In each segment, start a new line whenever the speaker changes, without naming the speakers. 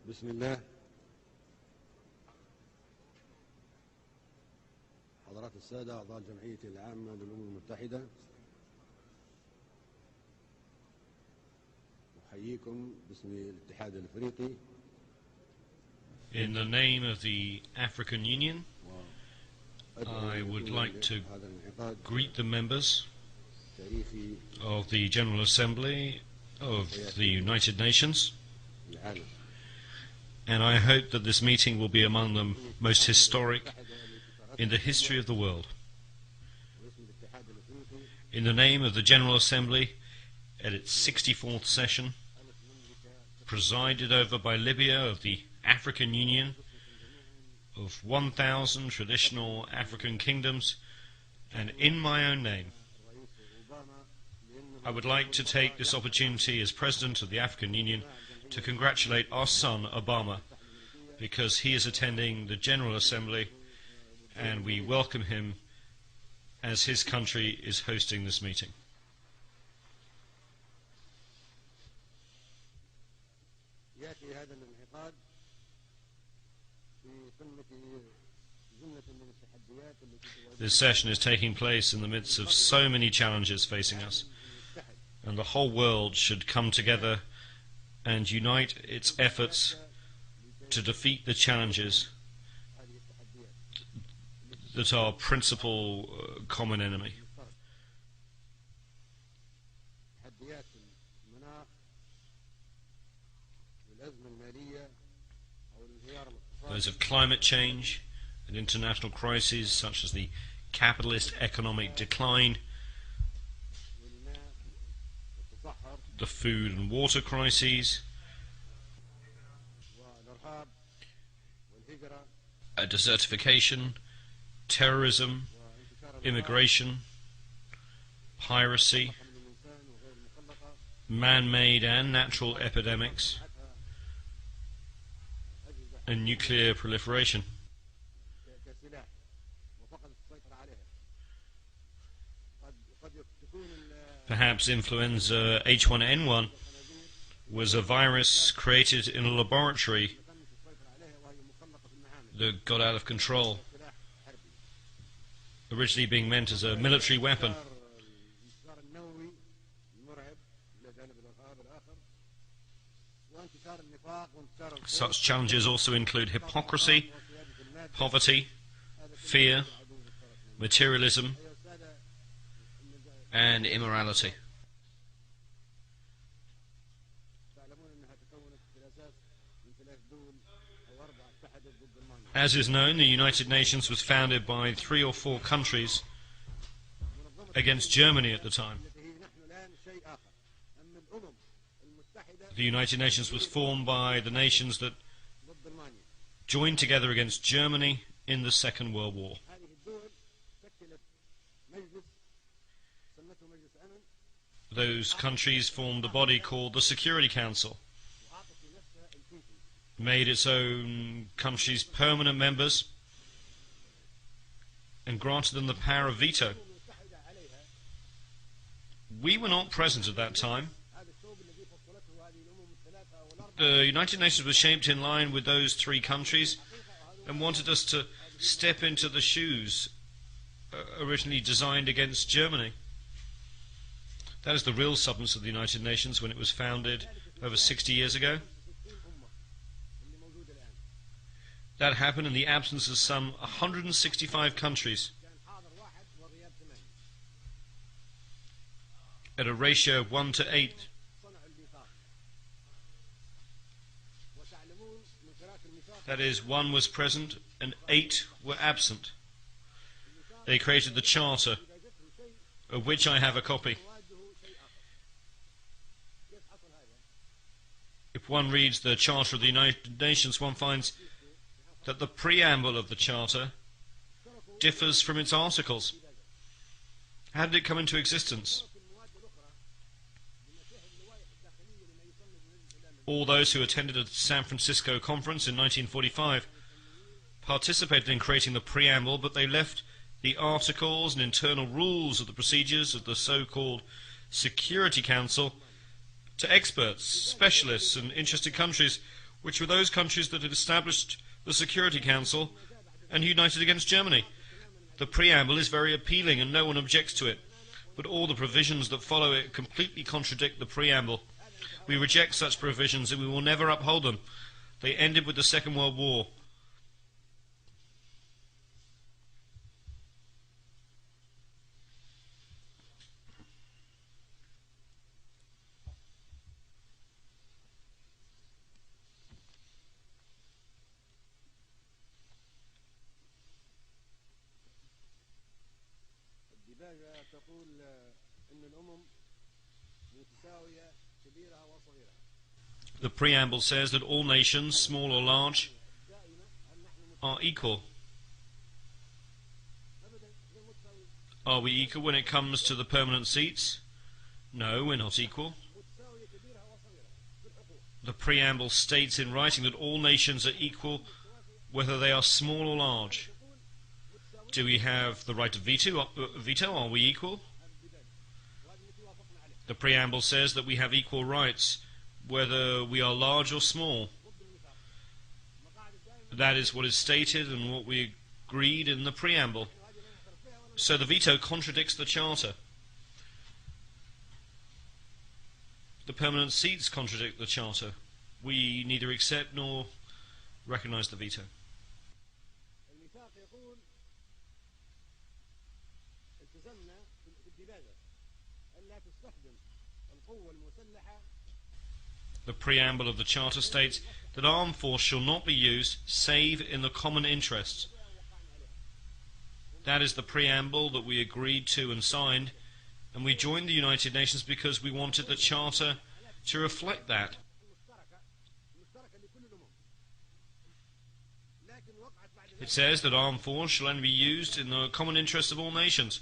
بسم الله. حضرات السادة أعضاء الجمعية العامة للأمم المتحدة، أحييكم باسم الاتحاد الأفريقي.
In the name of the African Union, I would like to greet the members of the General Assembly of the United Nations, and I hope that this meeting will be among the most historic in the history of the world. In the name of the General Assembly, at its 64th session, presided over by Libya of the African Union, of 1,000 traditional African kingdoms, and in my own name, I would like to take this opportunity as President of the African Union to congratulate our son Obama, because he is attending the General Assembly and we welcome him as his country is hosting this meeting. This session is taking place in the midst of so many challenges facing us, and the whole world should come together and unite its efforts to defeat the challenges that are our principal common enemy. Those of climate change and international crises such as the capitalist economic decline, the food and water crises, desertification, terrorism, immigration, piracy, man-made and natural epidemics, and nuclear proliferation. Perhaps influenza H1N1 was a virus created in a laboratory that got out of control, originally being meant as a military weapon. Such challenges also include hypocrisy, poverty, fear, materialism, and immorality. As is known, the United Nations was founded by 3 or 4 countries against Germany at the time. The United Nations was formed by the nations that joined together against Germany in the Second World War. Those countries formed a body called the Security Council, made its own countries permanent members, and granted them the power of veto. We were not present at that time. The United Nations was shaped in line with those 3 countries and wanted us to step into the shoes originally designed against Germany. That is the real substance of the United Nations when it was founded over 60 years ago. That happened in the absence of some 165 countries, at a ratio of 1 to 8. That is, 1 was present and 8 were absent. They created the Charter, of which I have a copy. If one reads the Charter of the United Nations, one finds that the preamble of the Charter differs from its articles. How did it come into existence? All those who attended the San Francisco conference in 1945 participated in creating the preamble, but they left the articles and internal rules of the procedures of the so-called Security Council to experts, specialists, and interested countries, which were those countries that had established the Security Council and united against Germany. The preamble is very appealing and no one objects to it, but all the provisions that follow it completely contradict the preamble. We reject such provisions and we will never uphold them. They ended with the Second World War.
الديباجة تقول إن الأمم متساوية كبيرها وصغيرها.
The preamble says that all nations, small or large, are equal. Are we equal when it comes to the permanent seats? No, we're not equal. The preamble states in writing that all nations are equal whether they are small or large. Do we have the right to veto? Are we equal? The preamble says that we have equal rights whether we are large or small. That is what is stated and what we agreed in the preamble. So the veto contradicts the Charter. The permanent seats contradict the Charter. We neither accept nor recognize the veto.
الميثاق يقول التزمنا بالديباجة ألا تستخدم القوة المسلحة.
The preamble of the Charter states that armed force shall not be used save in the common interest. That is the preamble that we agreed to and signed, and we joined the United Nations because we wanted the Charter to reflect that. It says that armed force shall only be used in the common interest of all nations.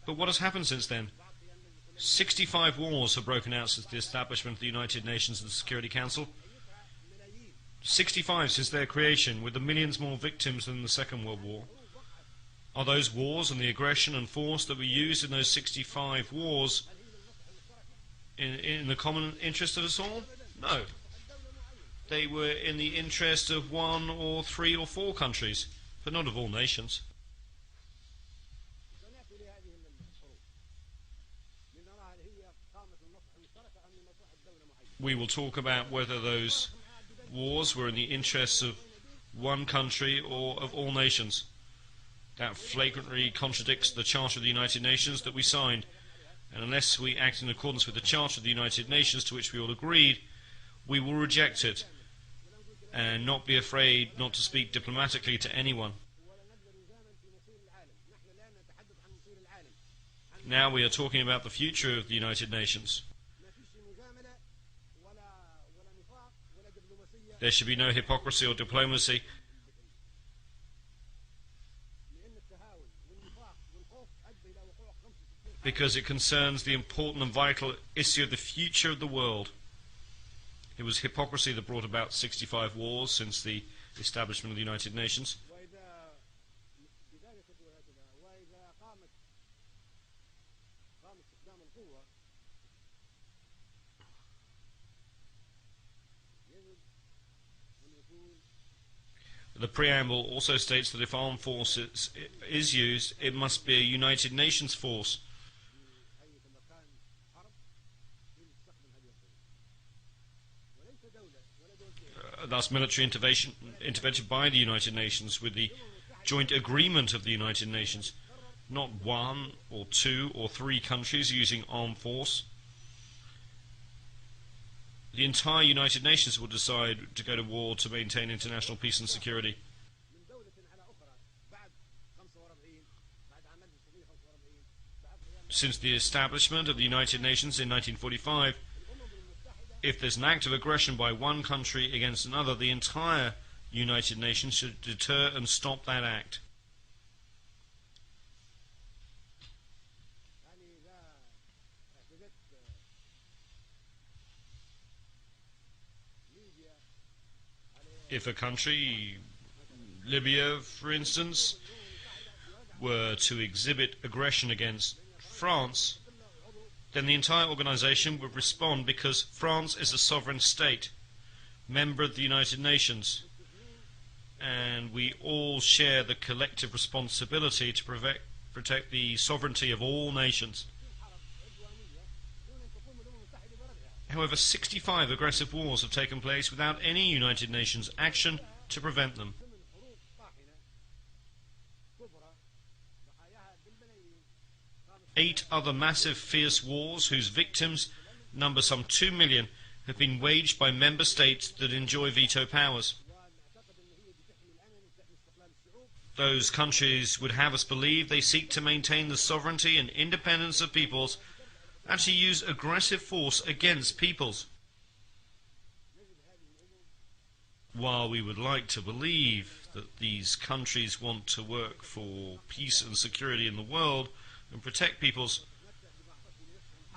But what has happened since then? 65 wars have broken out since the establishment of the United Nations and the Security Council. 65 since their creation, with the millions more victims than the Second World War. Are those wars and the aggression and force that were used in those 65 wars in the common interest of us all? No. They were in the interest of 1 or 3 or 4 countries, but not of all nations. We will talk about whether those wars were in the interests of one country or of all nations. That flagrantly contradicts the Charter of the United Nations that we signed, and unless we act in accordance with the Charter of the United Nations to which we all agreed, we will reject it and not be afraid not to speak diplomatically to anyone. Now we are talking about the future of the United Nations. There should be no hypocrisy or diplomacy. Because it concerns the important and vital issue of the future of the world. It was hypocrisy that brought about 65 wars since the establishment of the United Nations. The preamble also states that if armed force is used, it must be a United Nations force. Thus military intervention by the United Nations with the joint agreement of the United Nations, not 1 or 2 or 3 countries using armed force. The entire United Nations will decide to go to war to maintain international peace and security. Since the establishment of the United Nations in 1945, if there's an act of aggression by one country against another, the entire United Nations should deter and stop that act. If a country, Libya for instance, were to exhibit aggression against France, then the entire organization would respond because France is a sovereign state. member of the United Nations, and we all share the collective responsibility to protect the sovereignty of all nations. However, 65 aggressive wars have taken place without any United Nations action to prevent them. Eight other massive, fierce wars, whose victims number some 2 million, have been waged by member states that enjoy veto powers. Those countries would have us believe they seek to maintain the sovereignty and independence of peoples and to use aggressive force against peoples. While we would like to believe that these countries want to work for peace and security in the world and protect peoples,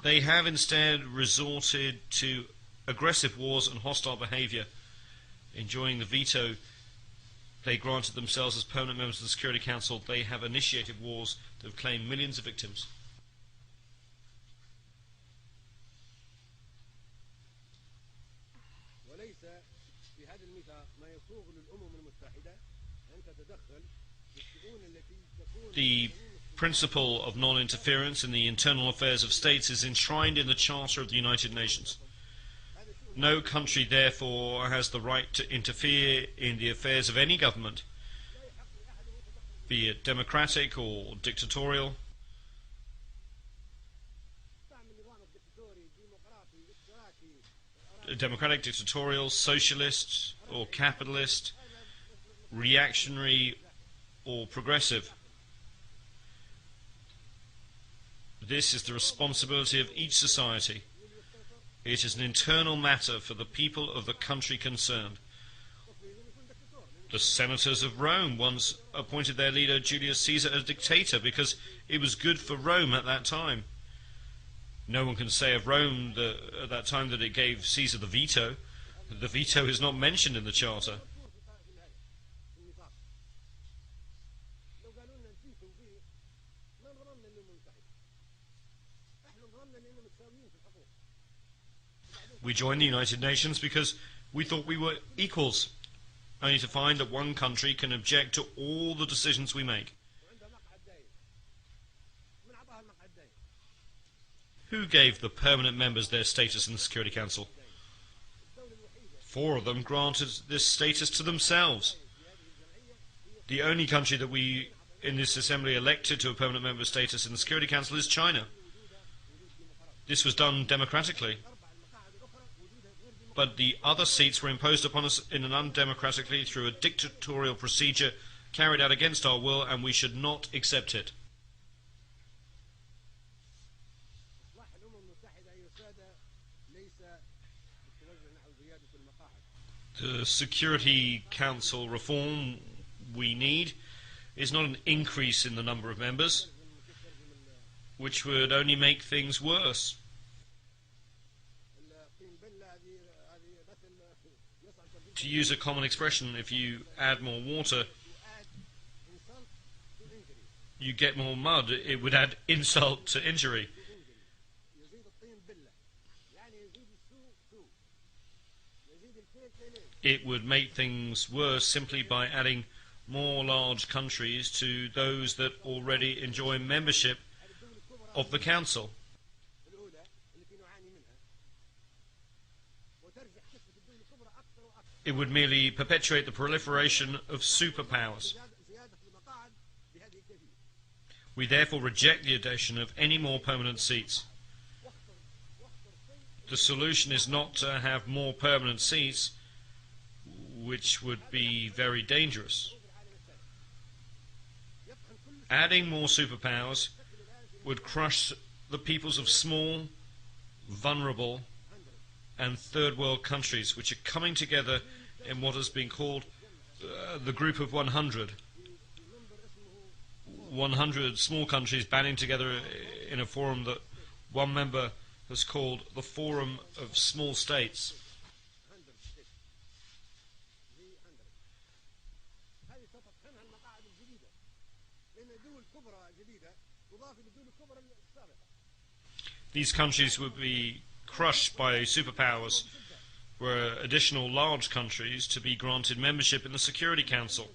they have instead resorted to aggressive wars and hostile behavior. Enjoying the veto they granted themselves as permanent members of the Security Council, they have initiated wars that have claimed millions of victims. The principle of non-interference in the internal affairs of states is enshrined in the Charter of the United Nations. No country, therefore, has the right to interfere in the affairs of any government, be it democratic or dictatorial. Democratic, dictatorial, socialist or capitalist, reactionary or progressive. This is the responsibility of each society. It is an internal matter for the people of the country concerned. The senators of Rome once appointed their leader Julius Caesar as dictator because it was good for Rome at that time. No one can say of Rome at that time that it gave Caesar the veto. The veto is not mentioned in the Charter. We joined the United Nations because we thought we were equals, only to find that one country can object to all the decisions we make. Who gave the permanent members their status in the Security Council? 4 of them granted this status to themselves. The only country that we in this assembly elected to a permanent member status in the Security Council is China. This was done democratically. But the other seats were imposed upon us in an undemocratically through a dictatorial procedure carried out against our will, and we should not accept it. The Security Council reform we need is not an increase in the number of members, which would only make things worse. To use a common expression, if you add more water, you get more mud. It would add insult to injury. It would make things worse simply by adding more large countries to those that already enjoy membership of the Council. It would merely perpetuate the proliferation of superpowers. We therefore reject the addition of any more permanent seats. The solution is not to have more permanent seats, which would be very dangerous. Adding more superpowers would crush the peoples of small, vulnerable, and third world countries, which are coming together in what has been called the Group of 100. 100 small countries banding together in a forum that one member has called the Forum of Small States. These countries would be crushed by superpowers were additional large countries to be granted membership in the Security Council.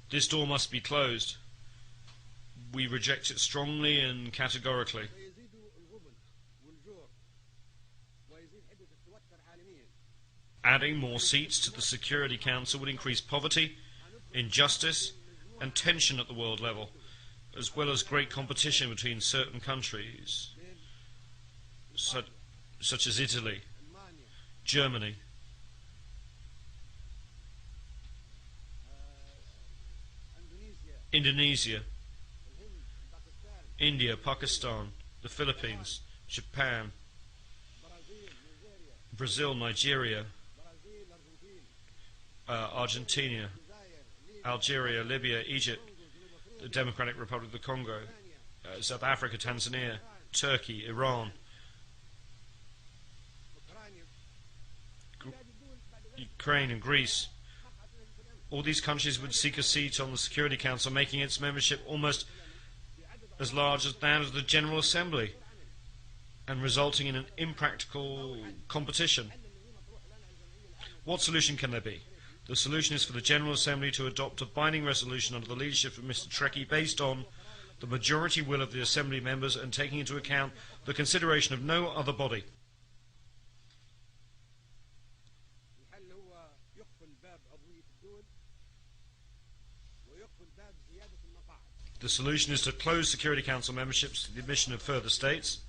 This door must be closed. We reject it strongly and categorically. Adding more seats to the Security Council would increase poverty, injustice, and tension at the world level, as well as great competition between certain countries, such as Italy, Germany, Indonesia, India, Pakistan, the Philippines, Japan, Brazil, Nigeria, Argentina, Algeria, Libya, Egypt, the Democratic Republic of the Congo, South Africa, Tanzania, Turkey, Iran, Ukraine and Greece. All these countries would seek a seat on the Security Council, making its membership almost as large as that of the General Assembly, and resulting in an impractical competition. What solution can there be? The solution is for the General Assembly to adopt a binding resolution under the leadership of Mr. Trekkie based on the majority will of the Assembly members and taking into account the consideration of no other body. The solution is to close Security Council memberships to the admission of further states.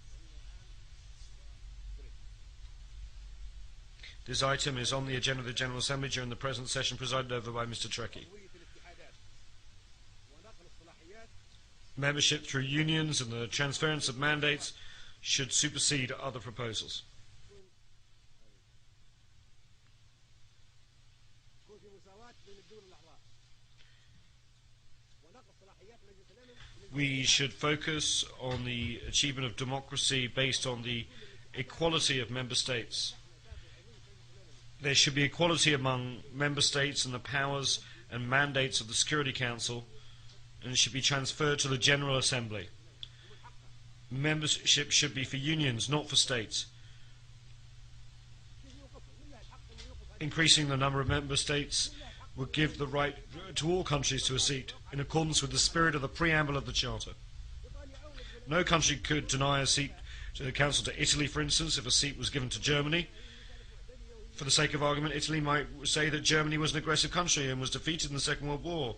This item is on the agenda of the General Assembly during the present session presided over by Mr. Trekkie. Membership through unions and the transference of mandates should supersede other proposals. We should focus on the achievement of democracy based on the equality of member states. There should be equality among member states and the powers and mandates of the Security Council, and it should be transferred to the General Assembly. Membership should be for unions, not for states. Increasing the number of member states would give the right to all countries to a seat, in accordance with the spirit of the preamble of the Charter. No country could deny a seat to the Council to Italy, for instance, if a seat was given to Germany. For the sake of argument, Italy might say that Germany was an aggressive country and was defeated in the Second World War.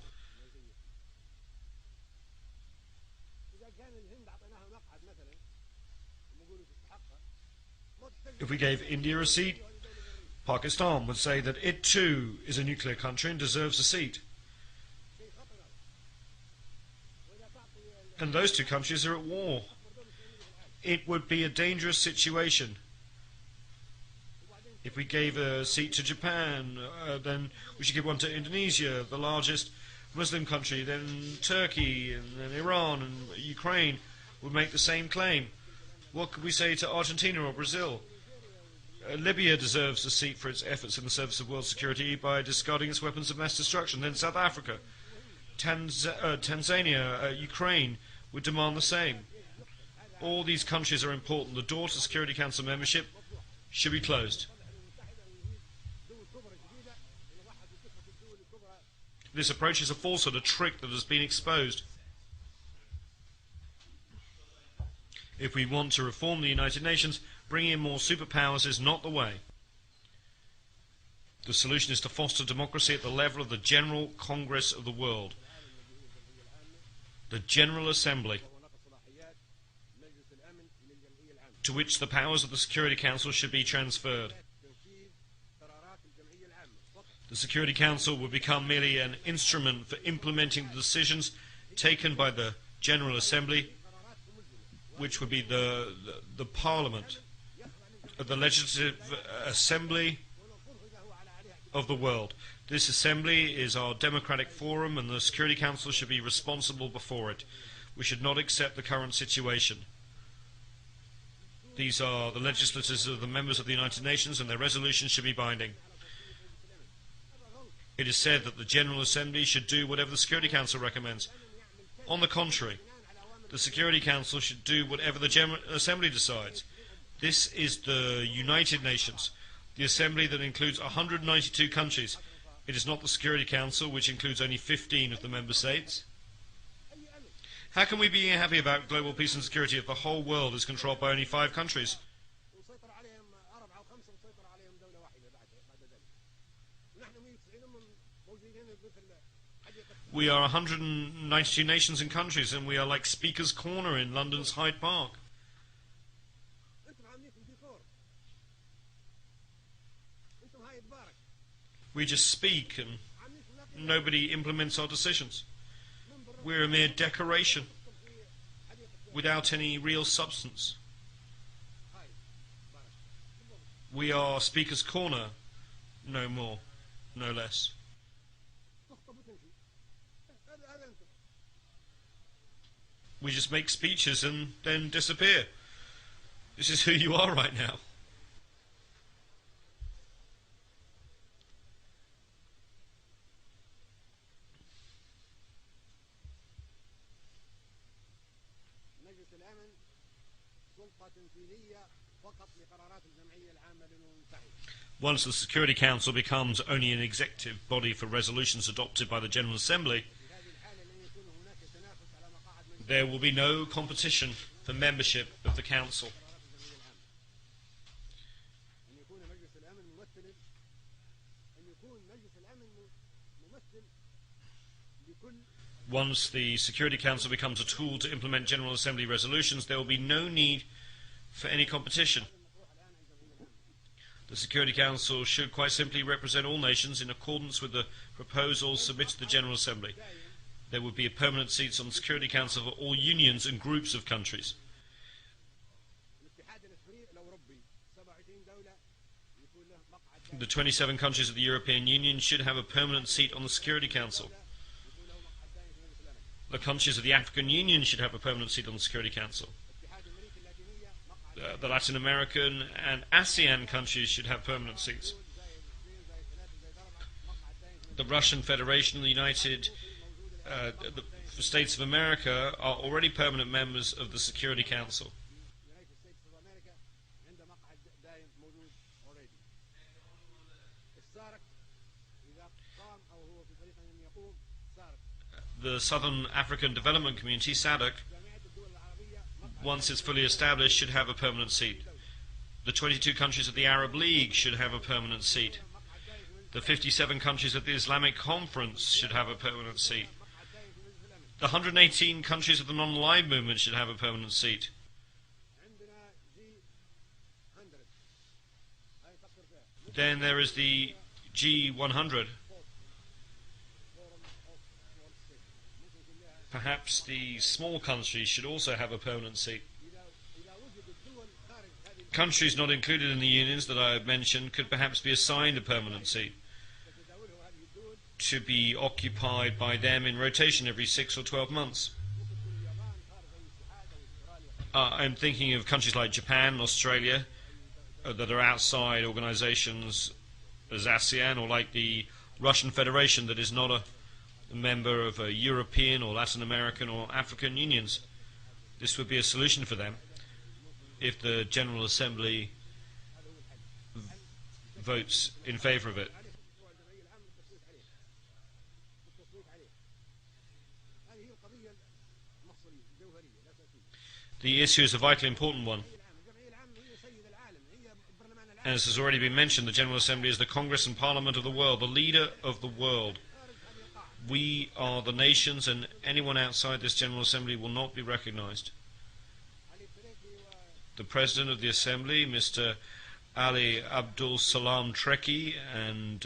If we gave India a seat, Pakistan would say that it too is a nuclear country and deserves a seat. And those two countries are at war. It would be a dangerous situation. If we gave a seat to Japan, then we should give one to Indonesia, the largest Muslim country, then Turkey, and then Iran and Ukraine would make the same claim. What could we say to Argentina or Brazil? Libya deserves a seat for its efforts in the service of world security by discarding its weapons of mass destruction. Then South Africa, Tanzania, Ukraine would demand the same. All these countries are important. The door to Security Council membership should be closed. This approach is a falsehood, a trick that has been exposed. If we want to reform the United Nations, bringing in more superpowers is not the way. The solution is to foster democracy at the level of the General Congress of the world, the General Assembly, to which the powers of the Security Council should be transferred. The Security Council will become merely an instrument for implementing the decisions taken by the General Assembly, which would be the Parliament, the Legislative Assembly of the world. This assembly is our democratic forum, and the Security Council should be responsible before it. We should not accept the current situation. These are the legislators of the members of the United Nations, and their resolutions should be binding. It is said that the General Assembly should do whatever the Security Council recommends. On the contrary, the Security Council should do whatever the General Assembly decides. This is the United Nations, the assembly that includes 192 countries. It is not the Security Council, which includes only 15 of the member states. How can we be happy about global peace and security if the whole world is controlled by only 5 countries? We are 192 nations and countries, and we are like Speaker's Corner in London's Hyde Park. We just speak and nobody implements our decisions. We're a mere decoration without any real substance. We are Speaker's Corner, no more, no less. We just make speeches and then disappear. This is who you are right now. Once the Security Council becomes only an executive body for resolutions adopted by the General Assembly, there will be no competition for membership of the Council. Once the Security Council becomes a tool to implement General Assembly resolutions, there will be no need for any competition. The Security Council should quite simply represent all nations in accordance with the proposals submitted to the General Assembly. There would be a permanent seats on the Security Council for all unions and groups of countries. The 27 countries of the European Union should have a permanent seat on the Security Council. The countries of the African Union should have a permanent seat on the Security Council. The Latin American and ASEAN countries should have permanent seats. The Russian Federation and the United States of America are already permanent members of the Security Council. The Southern African Development Community, SADC, once it's fully established, should have a permanent seat. The 22 countries of the Arab League should have a permanent seat. The 57 countries of the Islamic Conference should have a permanent seat. The 118 countries of the non-aligned movement should have a permanent seat. Then there is the G100. Perhaps the small countries should also have a permanent seat. Countries not included in the unions that I have mentioned could perhaps be assigned a permanent seat to be occupied by them in rotation every 6 or 12 months. I'm thinking of countries like Japan and Australia that are outside organizations as ASEAN, or like the Russian Federation that is not a member of European or Latin American or African unions. This would be a solution for them if the General Assembly votes in favor of it. The issue is a vitally important one. As has already been mentioned, the General Assembly is the Congress and Parliament of the world, the leader of the world. We are the nations, and anyone outside this General Assembly will not be recognized. The President of the Assembly, Mr. Ali Abdul Salam Treki, and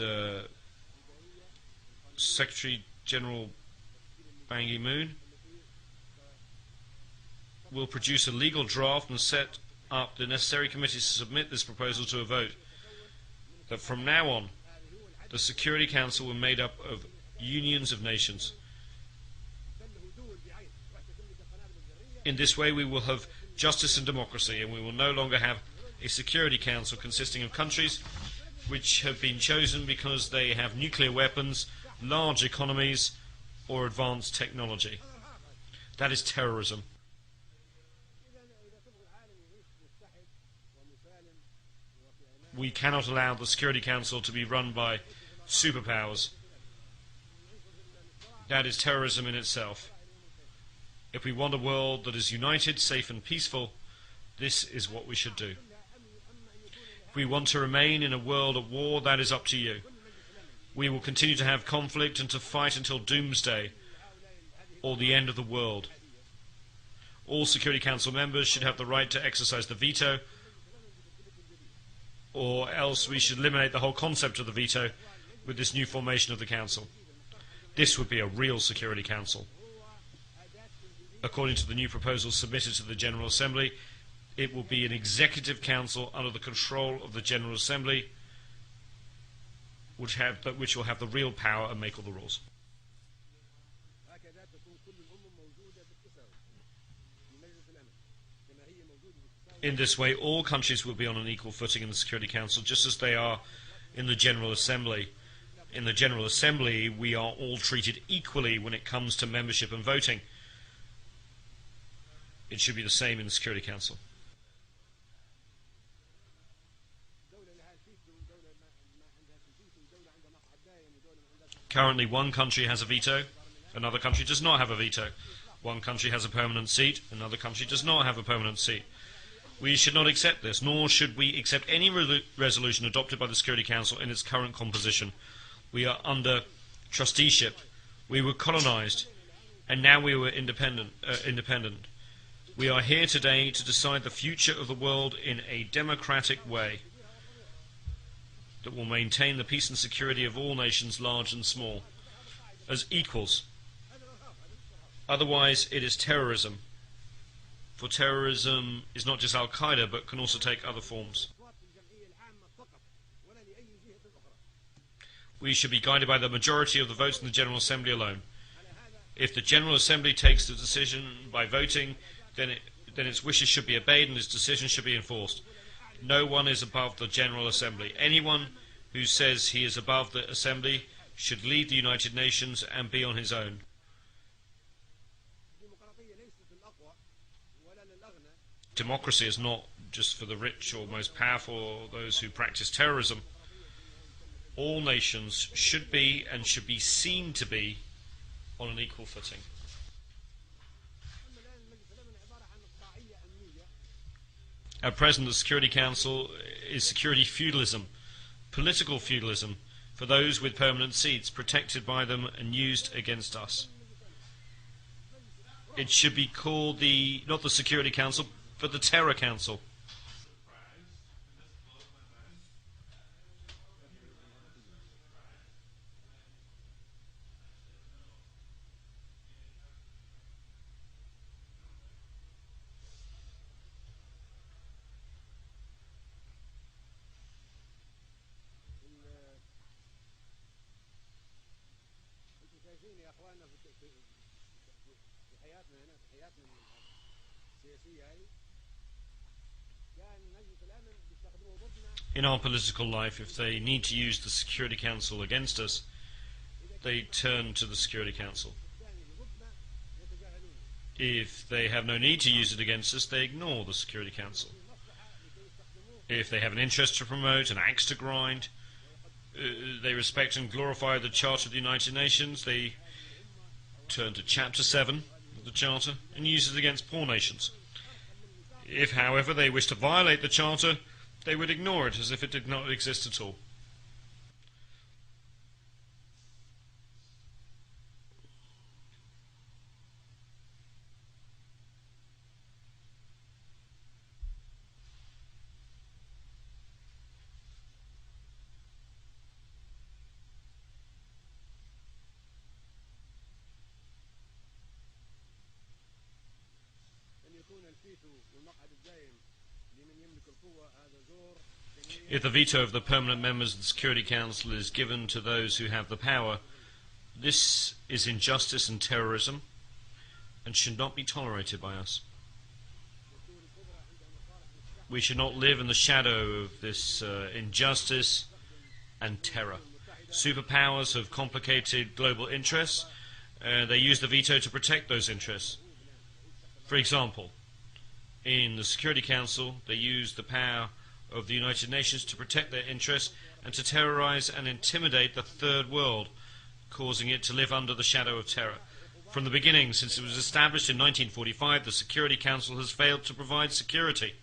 Secretary General Ban Ki-moon will produce a legal draft and set up the necessary committees to submit this proposal to a vote. That from now on, the Security Council will be made up of unions of nations. In this way we will have justice and democracy, and we will no longer have a Security Council consisting of countries which have been chosen because they have nuclear weapons, large economies, or advanced technology. That is terrorism. We cannot allow the Security Council to be run by superpowers. That is terrorism in itself. If we want a world that is united, safe and peaceful, this is what we should do. If we want to remain in a world at war, that is up to you. We will continue to have conflict and to fight until doomsday or the end of the world. All Security Council members should have the right to exercise the veto, or else we should eliminate the whole concept of the veto with this new formation of the Council. This would be a real Security Council. According to the new proposal submitted to the General Assembly, it will be an executive council under the control of the General Assembly, which will have the real power and make all the rules. In this way, all countries will be on an equal footing in the Security Council, just as they are in the General Assembly. In the General Assembly, we are all treated equally when it comes to membership and voting. It should be the same in the Security Council. Currently, one country has a veto, another country does not have a veto. One country has a permanent seat, another country does not have a permanent seat. We should not accept this, nor should we accept any resolution adopted by the Security Council in its current composition. We are under trusteeship. We were colonized, and now we were independent. We are here today to decide the future of the world in a democratic way that will maintain the peace and security of all nations, large and small, as equals. Otherwise, it is terrorism. For terrorism is not just Al-Qaeda, but can also take other forms. We should be guided by the majority of the votes in the General Assembly alone. If the General Assembly takes the decision by voting, then its wishes should be obeyed and its decision should be enforced. No one is above the General Assembly. Anyone who says he is above the Assembly should leave the United Nations and be on his own. Democracy is not just for the rich or most powerful or those who practice terrorism. All nations should be and should be seen to be on an equal footing. At present, the Security Council is security feudalism, political feudalism, for those with permanent seats, protected by them and used against us. It should be called not the Security Council, but the Terror Council. In our political life, if they need to use the Security Council against us, they turn to the Security Council. If they have no need to use it against us, they ignore the Security Council. If they have an interest to promote, an axe to grind, they respect and glorify the Charter of the United Nations, they turn to Chapter 7 of the Charter and use it against poor nations. If, however, they wish to violate the Charter, they would ignore it as if it did not exist at all. If the veto of the permanent members of the Security Council is given to those who have the power, this is injustice and terrorism and should not be tolerated by us. We should not live in the shadow of this injustice and terror. Superpowers have complicated global interests. They use the veto to protect those interests. For example, in the Security Council, they use the power of the United Nations to protect their interests and to terrorize and intimidate the third world, causing it to live under the shadow of terror. From the beginning, since it was established in 1945, the Security Council has failed to provide security.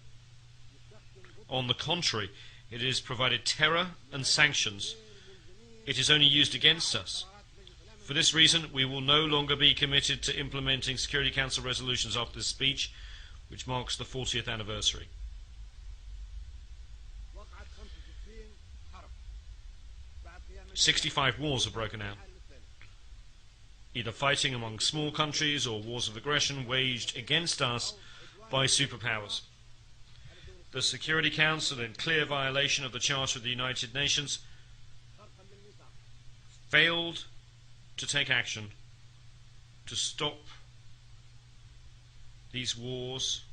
On the contrary, it has provided terror and sanctions. It is only used against us. For this reason, we will no longer be committed to implementing Security Council resolutions after this speech, which marks the 40th anniversary. 65 wars have broken out, either fighting among small countries or wars of aggression waged against us by superpowers. The Security Council, in clear violation of the Charter of the United Nations, failed to take action to stop these wars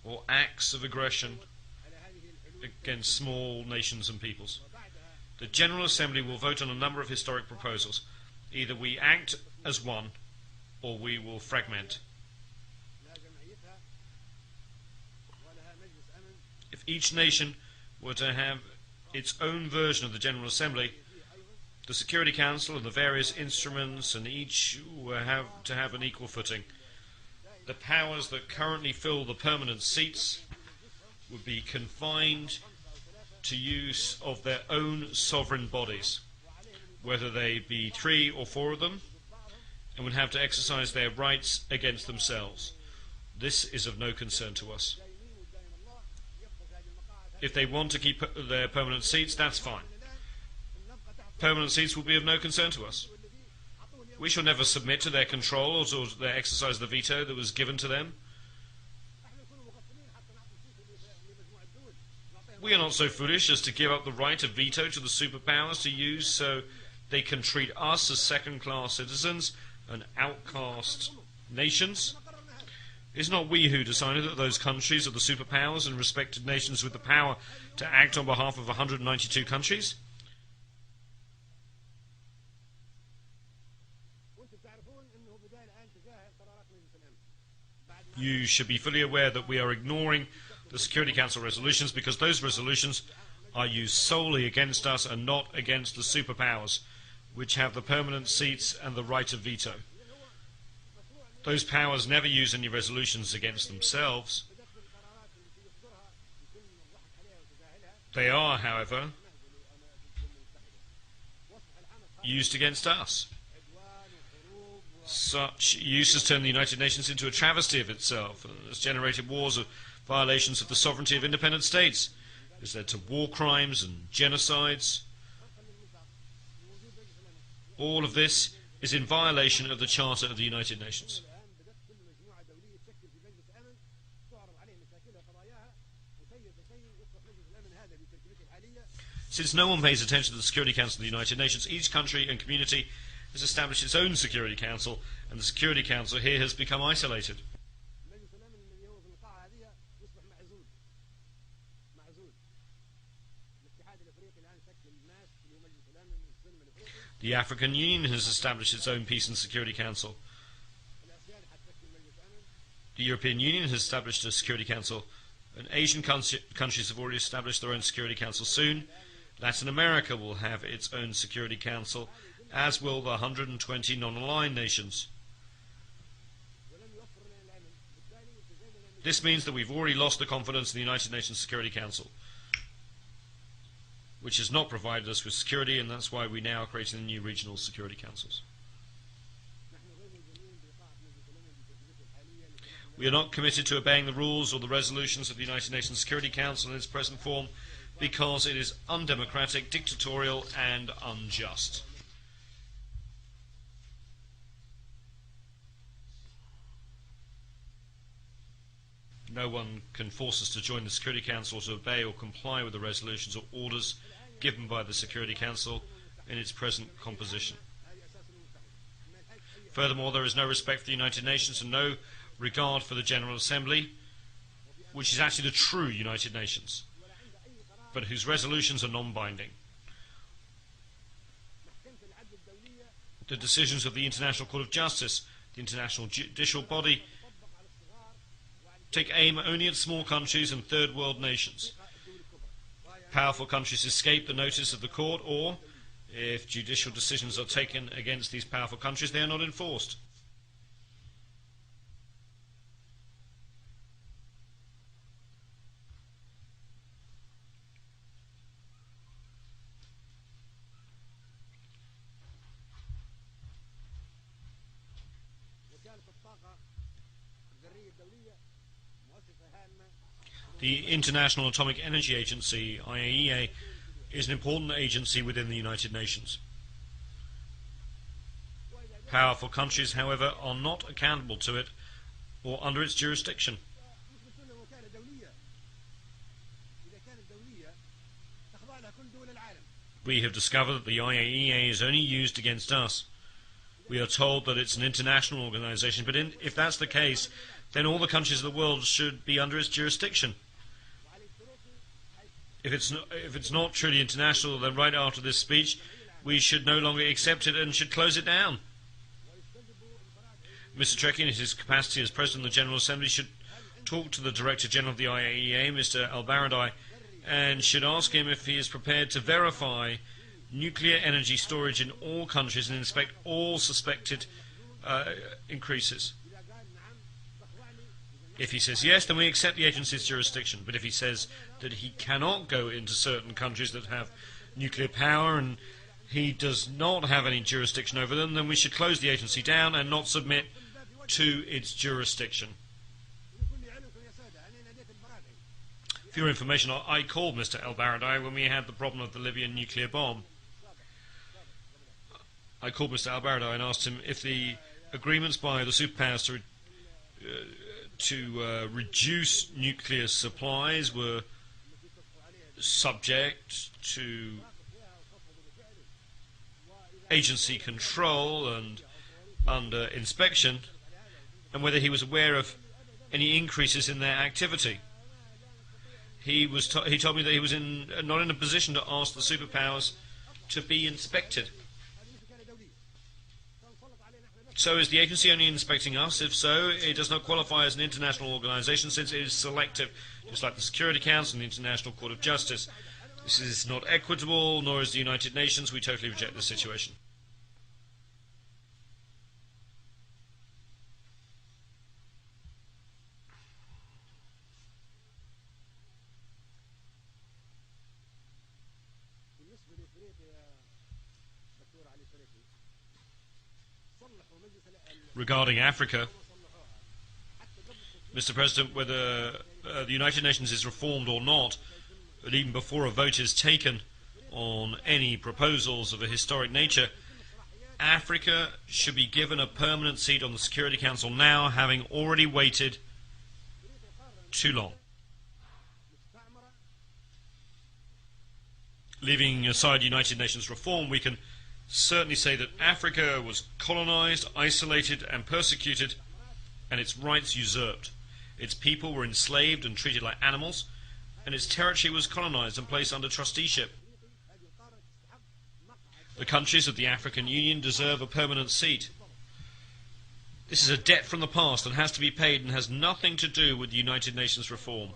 or acts of aggression against small nations and peoples. The General Assembly will vote on a number of historic proposals. Either we act as one, or we will fragment. If each nation were to have its own version of the General Assembly, the Security Council and the various instruments and each will have to have an equal footing. The powers that currently fill the permanent seats would be confined to use of their own sovereign bodies, whether they be 3 or 4 of them, and would have to exercise their rights against themselves. This is of no concern to us. If they want to keep their permanent seats, that's fine. Permanent seats will be of no concern to us. We shall never submit to their control or to their exercise of the veto that was given to them. We are not so foolish as to give up the right of veto to the superpowers to use so they can treat us as second-class citizens and outcast nations. It's not we who decided that those countries are the superpowers and respected nations with the power to act on behalf of 192 countries. You should be fully aware that we are ignoring the Security Council resolutions because those resolutions are used solely against us and not against the superpowers, which have the permanent seats and the right of veto. Those powers never use any resolutions against themselves. They are, however, used against us. Such use has turned the United Nations into a travesty of itself and has generated wars of violations of the sovereignty of independent states. It has led to war crimes and genocides. All of this is in violation of the Charter of the United Nations. Since no one pays attention to the Security Council of the United Nations, each country and community has established its own Security Council, and the Security Council here has become isolated. The African Union has established its own Peace and Security Council. The European Union has established a Security Council, and Asian countries have already established their own Security Council soon. Latin America will have its own Security Council, as will the 120 non-aligned nations. This means that we've already lost the confidence in the United Nations Security Council, which has not provided us with security, and that's why we now are creating the new regional security councils. We are not committed to obeying the rules or the resolutions of the United Nations Security Council in its present form because it is undemocratic, dictatorial, and unjust. No one can force us to join the Security Council or to obey or comply with the resolutions or orders given by the Security Council in its present composition. Furthermore, there is no respect for the United Nations and no regard for the General Assembly, which is actually the true United Nations, but whose resolutions are non-binding. The decisions of the International Court of Justice, the international judicial body, take aim only at small countries and third world nations. Powerful countries escape the notice of the court, or, if judicial decisions are taken against these powerful countries, they are not enforced. The International Atomic Energy Agency, IAEA, is an important agency within the United Nations. Powerful countries, however, are not accountable to it or under its jurisdiction. We have discovered that the IAEA is only used against us. We are told that it's an international organization, but if that's the case, then all the countries of the world should be under its jurisdiction. If it's not truly international, then right after this speech, we should no longer accept it and should close it down. Mr. Trekkie, in his capacity as President of the General Assembly, should talk to the Director General of the IAEA, Mr. Al-Baradei, and should ask him if he is prepared to verify nuclear energy storage in all countries and inspect all suspected increases. If he says yes, then we accept the agency's jurisdiction. But if he says that he cannot go into certain countries that have nuclear power and he does not have any jurisdiction over them, then we should close the agency down and not submit to its jurisdiction. For your information, I called Mr. El-Baradei when we had the problem of the Libyan nuclear bomb. I called Mr. El-Baradei and asked him if the agreements by the superpowers to reduce nuclear supplies were subject to agency control and under inspection, and whether he was aware of any increases in their activity. He told me that he was not in a position to ask the superpowers to be inspected. So is the agency only inspecting us? If so, it does not qualify as an international organization since it is selective, just like the Security Council and the International Court of Justice. This is not equitable, nor is the United Nations. We totally reject this situation. Regarding Africa, Mr. President, whether the United Nations is reformed or not, but even before a vote is taken on any proposals of a historic nature, Africa should be given a permanent seat on the Security Council now, having already waited too long. Leaving aside United Nations reform, we can certainly say that Africa was colonized, isolated and persecuted, and its rights usurped. Its people were enslaved and treated like animals, and its territory was colonized and placed under trusteeship. The countries of the African Union deserve a permanent seat. This is a debt from the past that has to be paid and has nothing to do with the United Nations reform.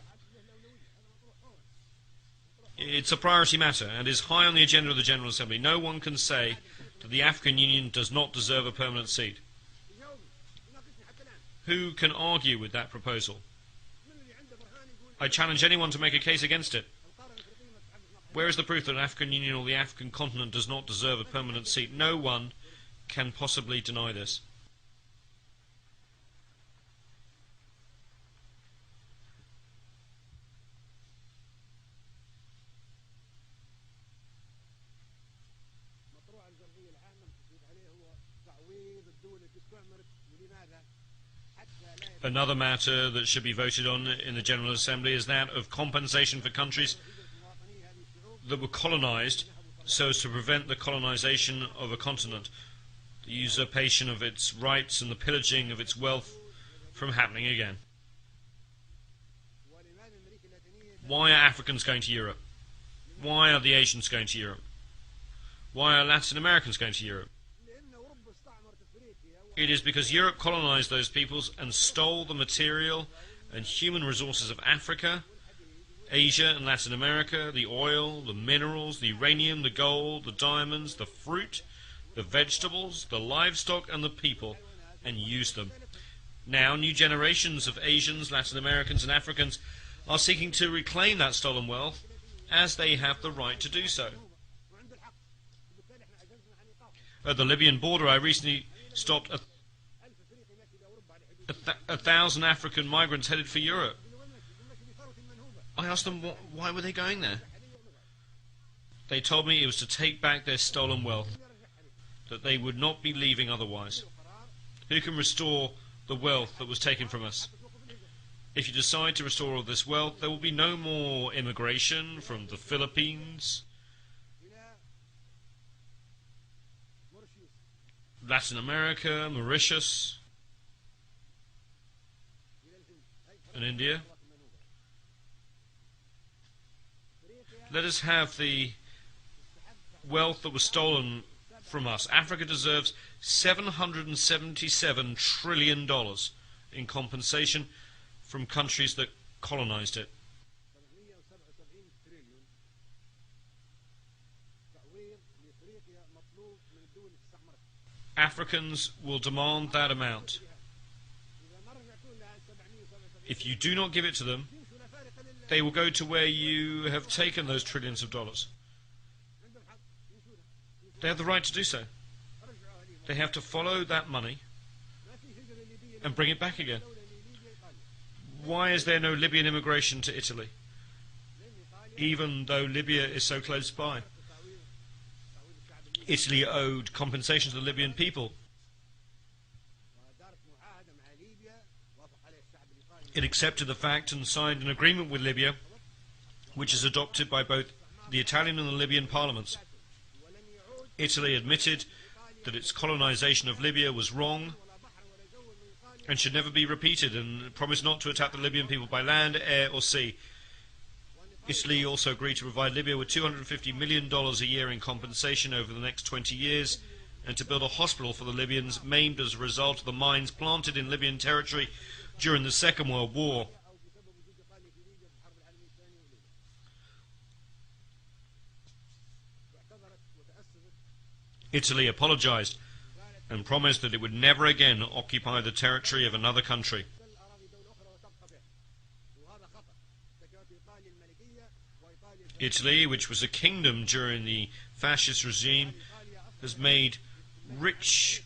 It's a priority matter and is high on the agenda of the General Assembly. No one can say that the African Union does not deserve a permanent seat. Who can argue with that proposal? I challenge anyone to make a case against it. Where is the proof that the African Union or the African continent does not deserve a permanent seat? No one can possibly deny this. Another matter that should be voted on in the General Assembly is that of compensation for countries that were colonized so as to prevent the colonization of a continent, the usurpation of its rights and the pillaging of its wealth from happening again. Why are Africans going to Europe? Why are the Asians going to Europe? Why are Latin Americans going to Europe? It is because Europe colonized those peoples and stole the material and human resources of Africa, Asia and Latin America, the oil, the minerals, the uranium, the gold, the diamonds, the fruit, the vegetables, the livestock and the people, and use them. Now new generations of Asians, Latin Americans and Africans are seeking to reclaim that stolen wealth, as they have the right to do so. At the Libyan border, I recently stopped 1,000 African migrants headed for Europe. I asked them why were they going there. They told me it was to take back their stolen wealth, that they would not be leaving otherwise. Who can restore the wealth that was taken from us? If you decide to restore all this wealth, there will be no more immigration from the Philippines, Latin America, Mauritius, and India. Let us have the wealth that was stolen from us. Africa deserves $777 trillion in compensation from countries that colonized it. Africans will demand that amount. If you do not give it to them, they will go to where you have taken those trillions of dollars. They have the right to do so. They have to follow that money and bring it back again. Why is there no Libyan immigration to Italy, even though Libya is so close by? Italy owed compensation to the Libyan people. It accepted the fact and signed an agreement with Libya, which is adopted by both the Italian and the Libyan parliaments. Italy admitted that its colonization of Libya was wrong and should never be repeated, and promised not to attack the Libyan people by land, air or sea. Italy also agreed to provide Libya with $250 million a year in compensation over the next 20 years, and to build a hospital for the Libyans maimed as a result of the mines planted in Libyan territory during the Second World War. Italy apologized and promised that it would never again occupy the territory of another country. Italy, which was a kingdom during the fascist regime, has made rich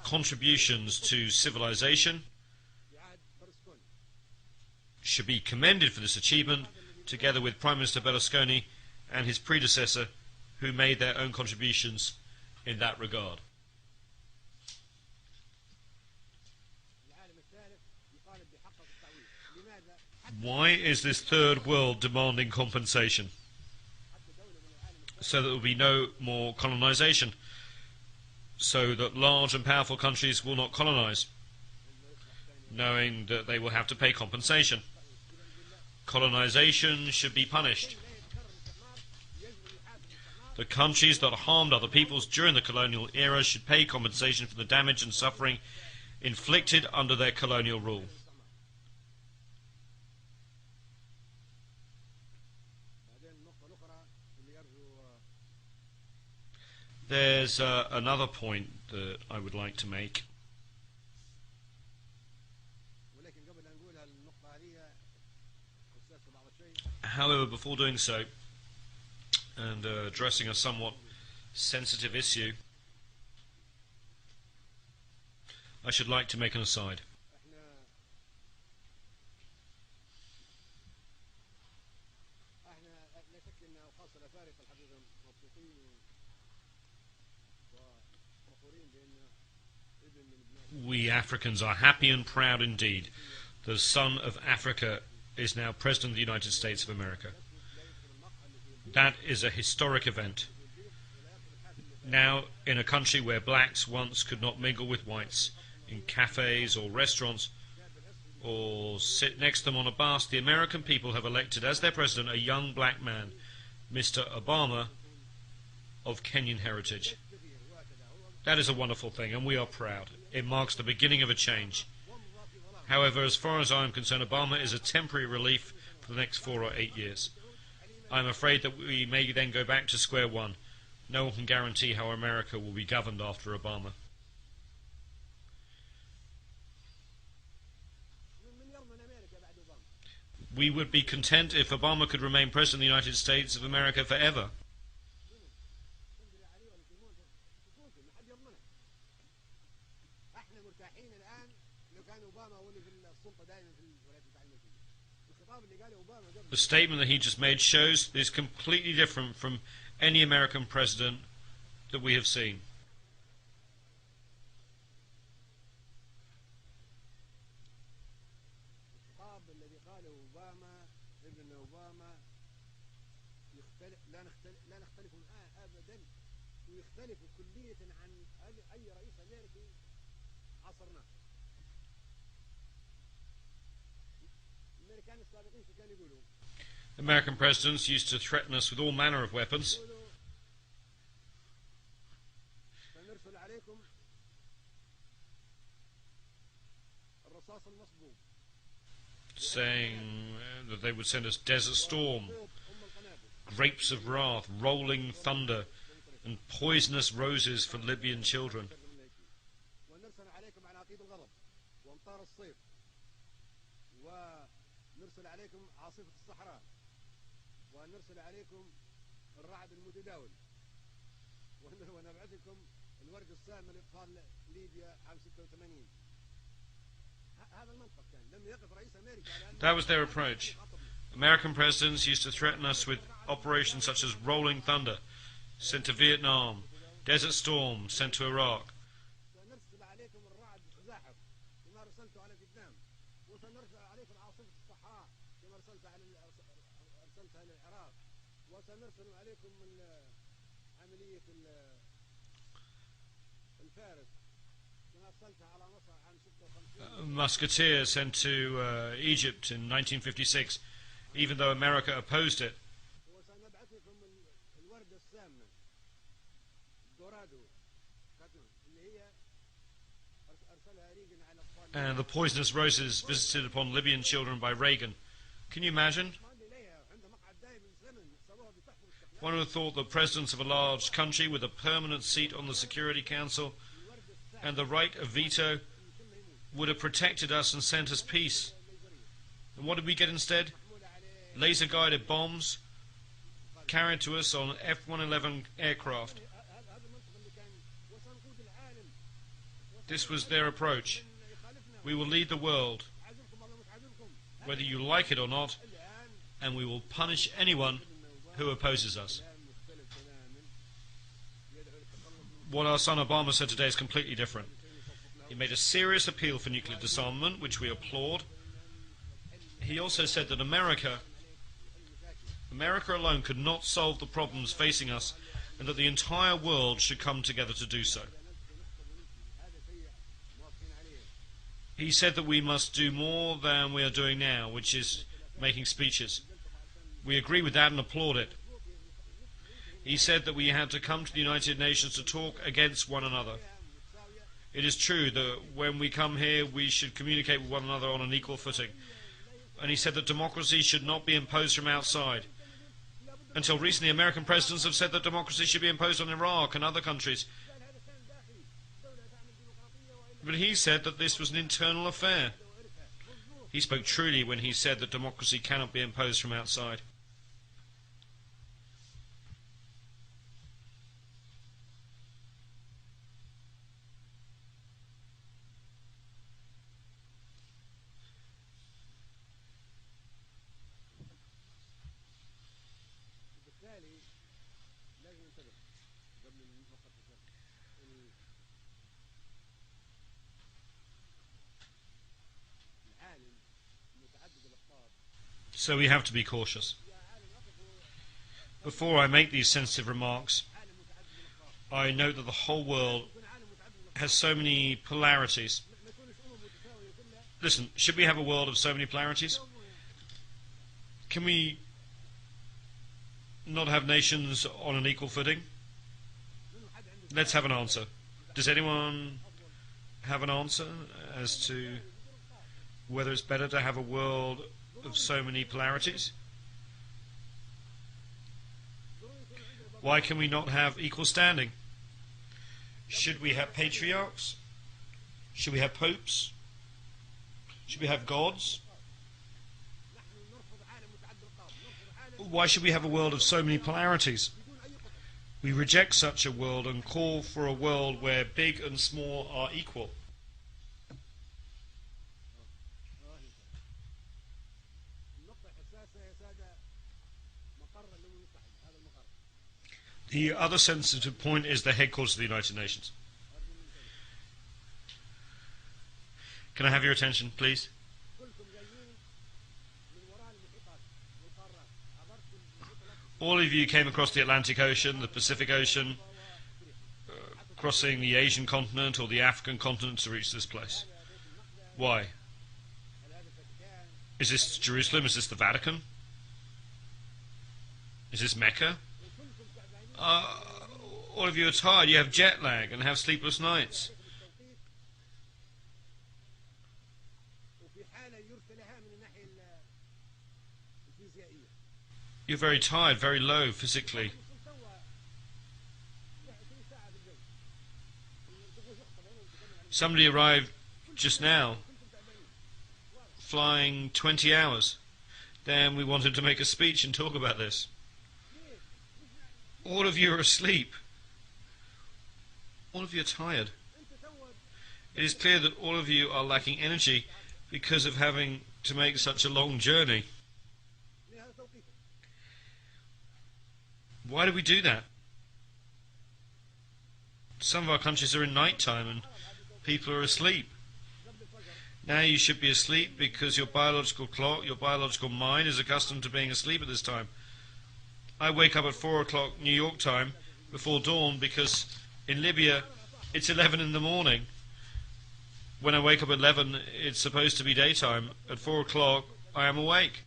contributions to civilization, should be commended for this achievement, together with Prime Minister Berlusconi and his predecessor, who made their own contributions in that regard. Why is this third world demanding compensation? So that there will be no more colonization, so that large and powerful countries will not colonize, knowing that they will have to pay compensation. Colonization should be punished. The countries that harmed other peoples during the colonial era should pay compensation for the damage and suffering inflicted under their colonial rule. There's another point that I would like to make. However, before doing so, and addressing a somewhat sensitive issue, I should like to make an aside. We Africans are happy and proud indeed. The son of Africa is now President of the United States of America. That is a historic event. Now, in a country where blacks once could not mingle with whites, in cafes or restaurants, or sit next to them on a bus, the American people have elected as their president a young black man, Mr. Obama, of Kenyan heritage. That is a wonderful thing, and we are proud. It marks the beginning of a change. However, as far as I am concerned, Obama is a temporary relief for the next 4 or 8 years. I am afraid that we may then go back to square one. No one can guarantee how America will be governed after Obama. We would be content if Obama could remain President of the United States of America forever. The statement that he just made shows that it's completely different from any American president that we have seen. American presidents used to threaten us with all manner of weapons, saying that they would send us desert storm, grapes of wrath, rolling thunder, and poisonous roses for Libyan children. That was their approach. American presidents used to threaten us with operations such as Rolling Thunder, sent to Vietnam, Desert Storm, sent to Iraq. Musketeer sent to Egypt in 1956, even though America opposed it. And the poisonous roses visited upon Libyan children by Reagan. Can you imagine? One would have thought that presidents of a large country with a permanent seat on the Security Council and the right of veto would have protected us and sent us peace. And what did we get instead? Laser-guided bombs carried to us on F-111 aircraft. This was their approach. We will lead the world, whether you like it or not, and we will punish anyone who opposes us. What our son Obama said today is completely different. He made a serious appeal for nuclear disarmament, which we applaud. He also said that America alone could not solve the problems facing us, and that the entire world should come together to do so. He said that we must do more than we are doing now, which is making speeches. We agree with that and applaud it. He said that we had to come to the United Nations to talk against one another. It is true that when we come here, we should communicate with one another on an equal footing. And he said that democracy should not be imposed from outside. Until recently, American presidents have said that democracy should be imposed on Iraq and other countries. But he said that this was an internal affair. He spoke truly when he said that democracy cannot be imposed from outside. So we have to be cautious. Before I make these sensitive remarks, I note that the whole world has so many polarities. Listen, should we have a world of so many polarities? Can we not have nations on an equal footing? Let's have an answer. Does anyone have an answer as to whether it's better to have a world of so many polarities? Why can we not have equal standing? Should we have patriarchs? Should we have popes? Should we have gods? Why should we have a world of so many polarities? We reject such a world and call for a world where big and small are equal. The other sensitive point is the headquarters of the United Nations. Can I have your attention, please? All of you came across the Atlantic Ocean, the Pacific Ocean, crossing the Asian continent or the African continent to reach this place. Why? Is this Jerusalem? Is this the Vatican? Is this Mecca? All of you are tired, you have jet lag and have sleepless nights. You're very tired, very low physically. Somebody arrived just now, flying 20 hours. Then we wanted to make a speech and talk about this. All of you are asleep. All of you are tired. It is clear that all of you are lacking energy because of having to make such a long journey. Why do we do that? Some of our countries are in night time and people are asleep. Now you should be asleep because your biological clock, your biological mind is accustomed to being asleep at this time. I wake up at 4 o'clock New York time before dawn because in Libya it's 11 in the morning. When I wake up at 11 it's supposed to be daytime. At 4 o'clock I am awake.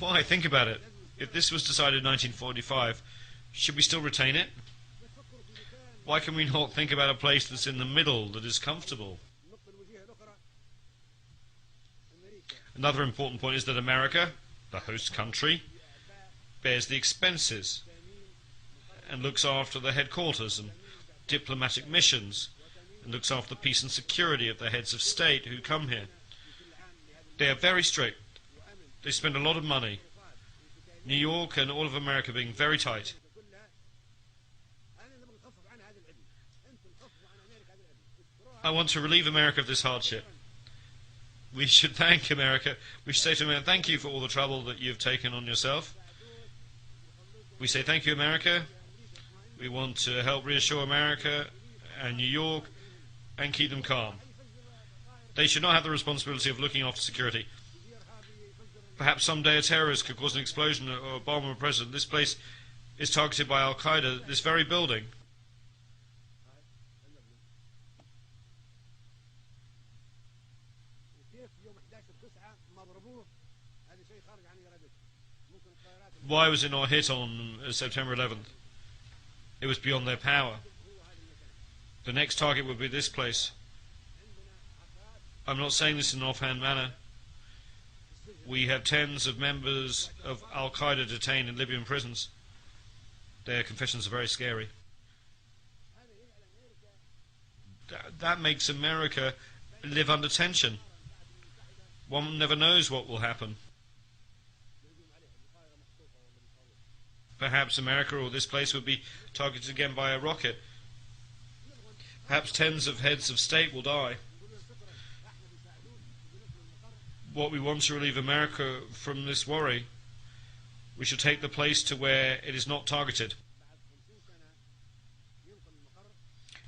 Why? Think about it. If this was decided in 1945, should we still retain it? Why can we not think about a place that's in the middle, that is comfortable? Another important point is that America, the host country, bears the expenses and looks after the headquarters and diplomatic missions and looks after the peace and security of the heads of state who come here. They are very strict. They spend a lot of money. New York and all of America being very tight. I want to relieve America of this hardship. We should thank America. We should say to America, thank you for all the trouble that you've taken on yourself. We say thank you, America. We want to help reassure America and New York and keep them calm. They should not have the responsibility of looking after security. Perhaps someday a terrorist could cause an explosion or a bomb or a president. This place is targeted by Al-Qaeda, this very building. Why was it not hit on September 11th? It was beyond their power. The next target would be this place. I'm not saying this in an offhand manner. We have tens of members of Al-Qaeda detained in Libyan prisons. Their confessions are very scary. That makes America live under tension. One never knows what will happen. Perhaps America or this place would be targeted again by a rocket. Perhaps tens of heads of state will die. What we want to relieve America from this worry, we should take the place to where it is not targeted.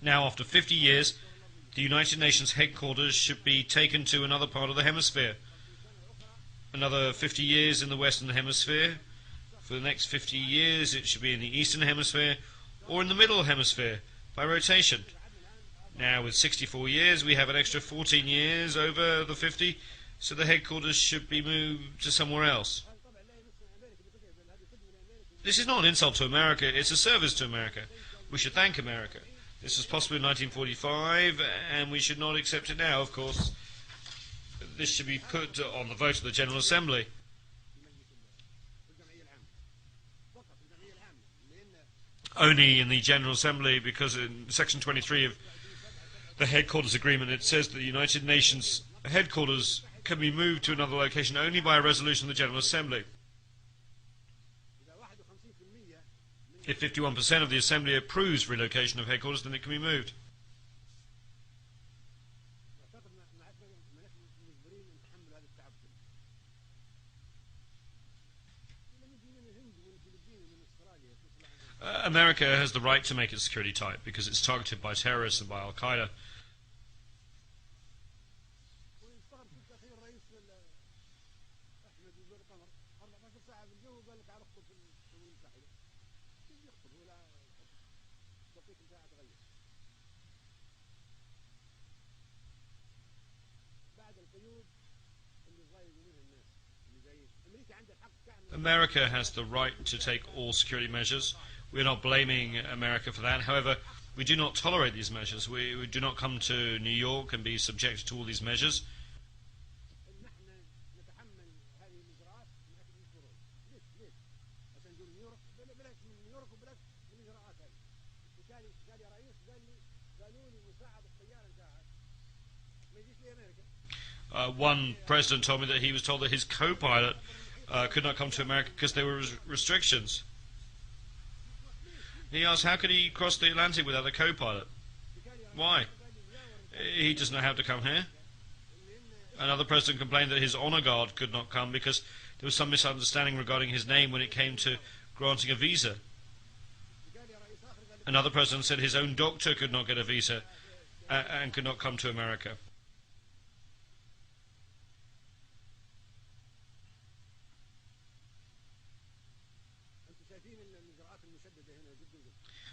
Now, after 50 years, the United Nations headquarters should be taken to another part of the hemisphere. Another 50 years in the Western Hemisphere. For the next 50 years, it should be in the Eastern Hemisphere or in the Middle Hemisphere by rotation. Now, with 64 years, we have an extra 14 years over the 50. So the headquarters should be moved to somewhere else. This is not an insult to America, it's a service to America. We should thank America. This was possible in 1945, and we should not accept it now, of course. this should be put on the vote of the General Assembly. Only in the General Assembly, because in Section 23 of the Headquarters Agreement it says that the United Nations headquarters can be moved to another location only by a resolution of the General Assembly. If 51% of the Assembly approves relocation of headquarters, then it can be moved. America has the right to make its security tight because it's targeted by terrorists and by Al-Qaeda. America has the right to take all security measures. We're not blaming America for that. However, we do not tolerate these measures. We do not come to New York and be subjected to all these measures. One president told me that he was told that his co-pilot could not come to America because there were restrictions. He asked how could he cross the Atlantic without a co-pilot? Why? He doesn't know how to come here. Another president complained that his honor guard could not come because there was some misunderstanding regarding his name when it came to granting a visa. Another president said his own doctor could not get a visa and could not come to America.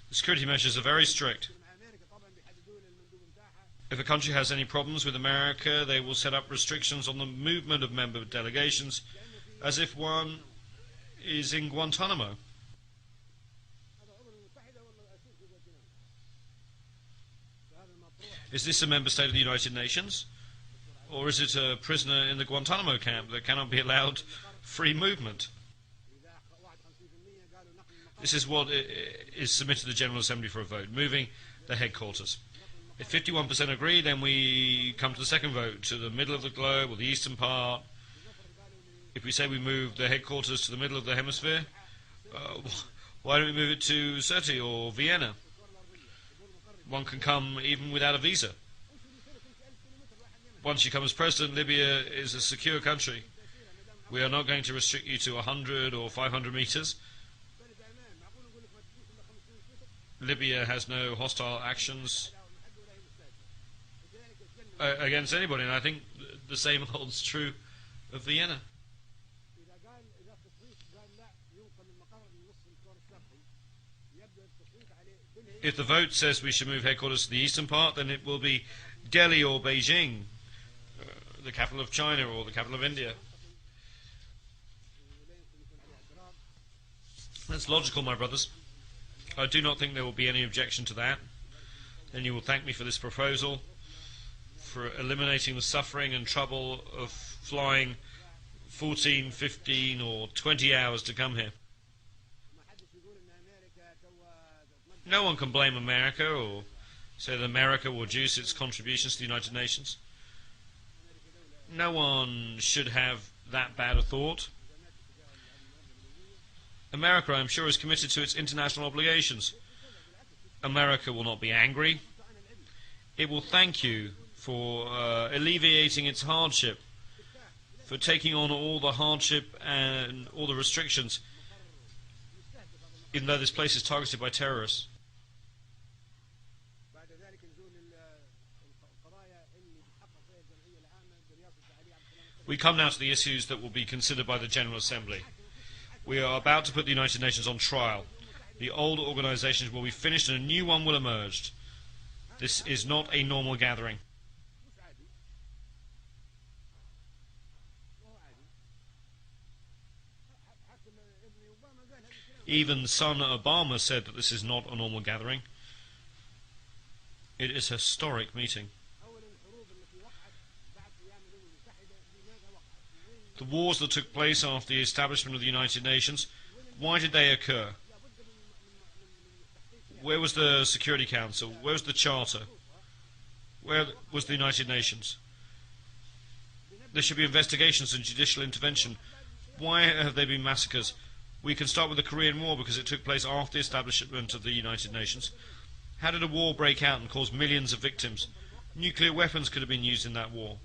The security measures are very strict. If a country has any problems with America, they will set up restrictions on the movement of member delegations, as if one is in Guantanamo. Is this a member state of the United Nations? Or is it a prisoner in the Guantanamo camp that cannot be allowed free movement? This is what is submitted to the General Assembly for a vote, moving the headquarters. If 51% agree, then we come to the second vote, to the middle of the globe or the eastern part. If we say we move the headquarters to the middle of the hemisphere, why don't we move it to Sirte or Vienna? One can come even without a visa. Once you come as president, Libya is a secure country. We are not going to restrict you to 100 or 500 meters. Libya has no hostile actions against anybody, and I think the same holds true of Vienna. If the vote says we should move headquarters to the eastern part, then it will be Delhi or Beijing, the capital of China or the capital of India. That's logical, my brothers. I do not think there will be any objection to that. And you will thank me for this proposal, for eliminating the suffering and trouble of flying 14, 15 or 20 hours to come here. No one can blame America or say that America will reduce its contributions to the United Nations. No one should have that bad a thought. America, I'm sure, is committed to its international obligations. America will not be angry. It will thank you for alleviating its hardship, for taking on all the hardship and all the restrictions, even though this place is targeted by terrorists. We come now to the issues that will be considered by the General Assembly. We are about to put the United Nations on trial. The old organizations will be finished and a new one will emerge. This is not a normal gathering. Even son Obama said that this is not a normal gathering. It is a historic meeting. The wars that took place after the establishment of the United Nations, why did they occur? Where was the Security Council? Where was the Charter? Where was the United Nations? There should be investigations and judicial intervention. Why have there been massacres? We can start with the Korean War because it took place after the establishment of the United Nations. How did a war break out and cause millions of victims? Nuclear weapons could have been used in that war.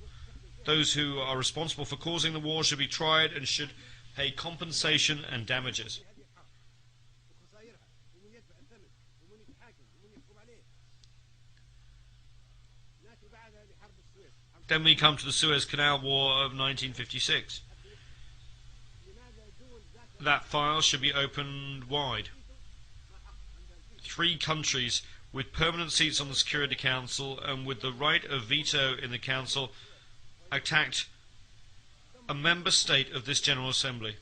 Those who are responsible for causing the war should be tried and should pay compensation and damages. Then we come to the Suez Canal War of 1956. That file should be opened wide. 3 countries with permanent seats on the Security Council and with the right of veto in the Council attacked a member state of this General Assembly.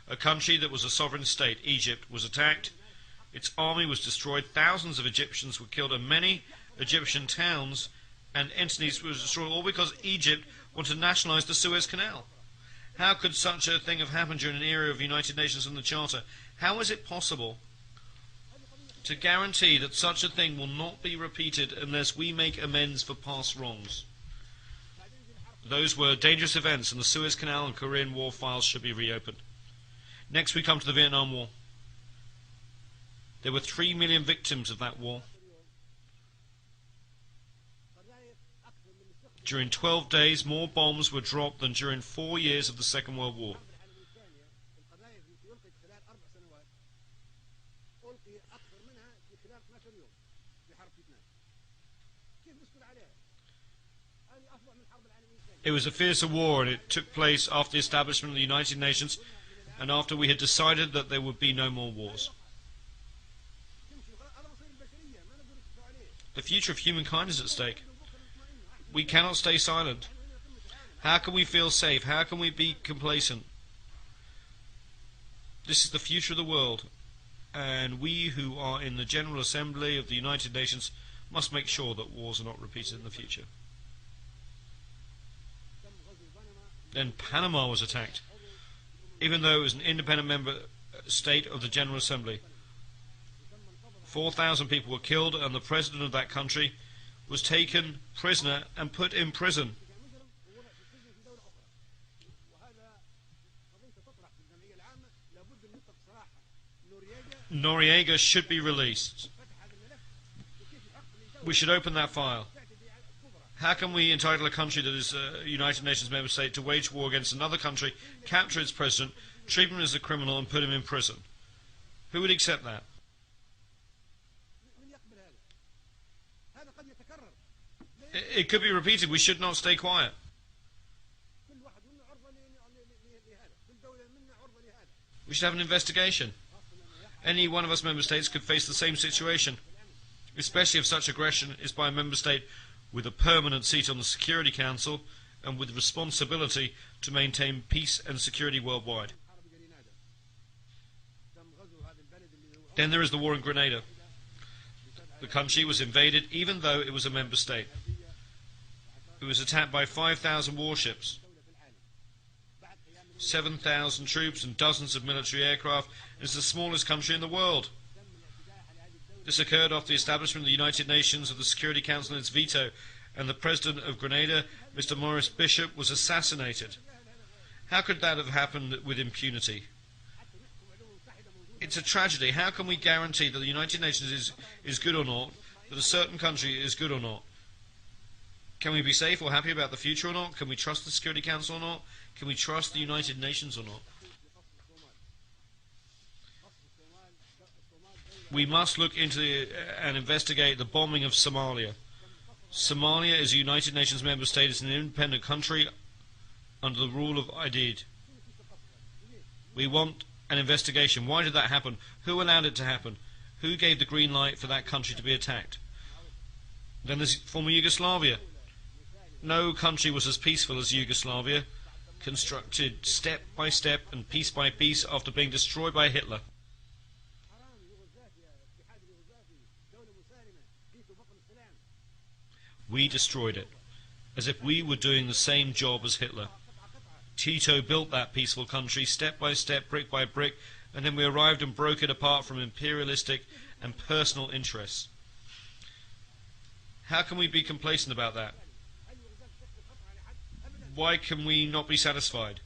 A country that was a sovereign state, Egypt, was attacked. Its army was destroyed. Thousands of Egyptians were killed and many Egyptian towns and entities were destroyed, all because Egypt wanted to nationalize the Suez Canal. How could such a thing have happened during an era of the United Nations and the Charter? How is it possible to guarantee that such a thing will not be repeated unless we make amends for past wrongs? Those were dangerous events, and the Suez Canal and Korean War files should be reopened. Next we come to the Vietnam War. There were 3 million victims of that war. During 12 days, more bombs were dropped than during 4 years of the Second World War. It was a fiercer war, and it took place after the establishment of the United Nations and after we had decided that there would be no more wars. The future of humankind is at stake. We cannot stay silent. How can we feel safe? How can we be complacent? This is the future of the world, and we who are in the General Assembly of the United Nations must make sure that wars are not repeated in the future. Then Panama was attacked, even though it was an independent member state of the General Assembly. 4,000 people were killed, and the president of that country was taken prisoner and put in prison. Noriega should be released. We should open that file. How can we entitle a country that is a United Nations member state to wage war against another country, capture its president, treat him as a criminal and put him in prison? Who would accept that? It could be repeated. We should not stay quiet. We should have an investigation. Any one of us member states could face the same situation, especially if such aggression is by a member state with a permanent seat on the Security Council and with responsibility to maintain peace and security worldwide. Then there is the war in Grenada. The country was invaded even though it was a member state. It was attacked by 5,000 warships, 7,000 troops and dozens of military aircraft. It is the smallest country in the world. This occurred after the establishment of the United Nations, of the Security Council and its veto, and the President of Grenada, Mr. Maurice Bishop, was assassinated. How could that have happened with impunity? It's a tragedy. How can we guarantee that the United Nations is good or not, that a certain country is good or not? Can we be safe or happy about the future or not? Can we trust the Security Council or not? Can we trust the United Nations or not? We must look into and investigate the bombing of Somalia. Somalia is a United Nations member state. It's an independent country under the rule of IDID. We want an investigation. Why did that happen? Who allowed it to happen? Who gave the green light for that country to be attacked? Then there's former Yugoslavia. No country was as peaceful as Yugoslavia, constructed step by step and piece by piece after being destroyed by Hitler. We destroyed it. as if we were doing the same job as Hitler. Tito built that peaceful country step by step, brick by brick, and then we arrived and broke it apart from imperialistic and personal interests. How can we be complacent about that? Why can we not be satisfied?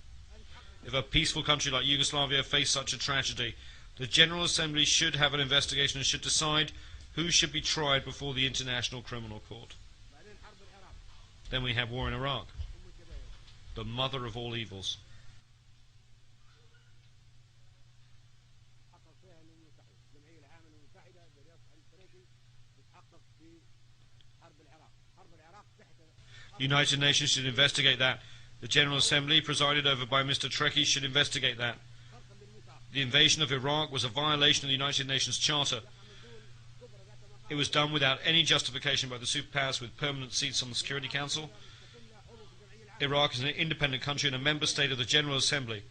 If a peaceful country like Yugoslavia faced such a tragedy, the General Assembly should have an investigation and should decide who should be tried before the International Criminal Court. Then we have war in Iraq, the mother of all evils. The United Nations should investigate that. The General Assembly, presided over by Mr. Trekkie, should investigate that. The invasion of Iraq was a violation of the United Nations Charter. It was done without any justification by the superpowers with permanent seats on the Security Council. Iraq is an independent country and a member state of the General Assembly.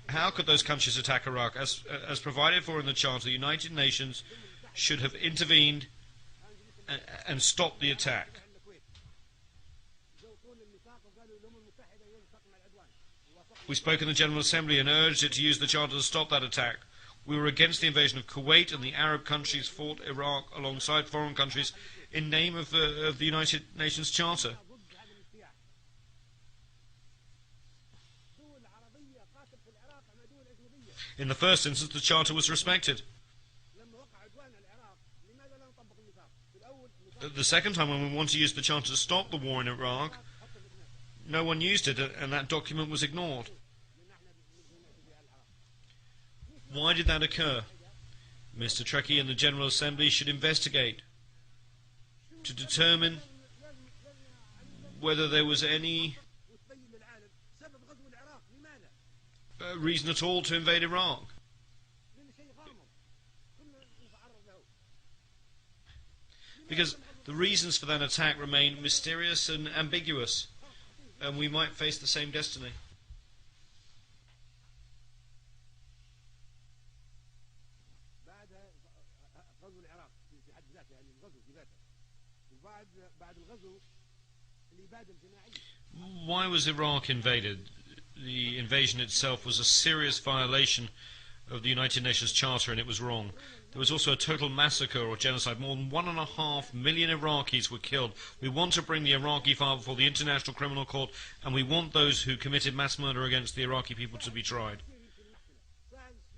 How could those countries attack Iraq? As provided for in the Charter, the United Nations should have intervened and stopped the attack. We spoke in the General Assembly and urged it to use the Charter to stop that attack. We were against the invasion of Kuwait, and the Arab countries fought Iraq alongside foreign countries in name of the United Nations Charter. In the first instance, the Charter was respected. The second time, when we wanted to use the Charter to stop the war in Iraq, no one used it, and that document was ignored. Why did that occur? Mr. Trekkie and the General Assembly should investigate to determine whether there was any reason at all to invade Iraq. Because the reasons for that attack remain mysterious and ambiguous, and we might face the same destiny. Why was Iraq invaded? The invasion itself was a serious violation of the United Nations Charter, and it was wrong. There was also a total massacre or genocide. More than 1.5 million Iraqis were killed. We want to bring the Iraqi file before the International Criminal Court, and we want those who committed mass murder against the Iraqi people to be tried.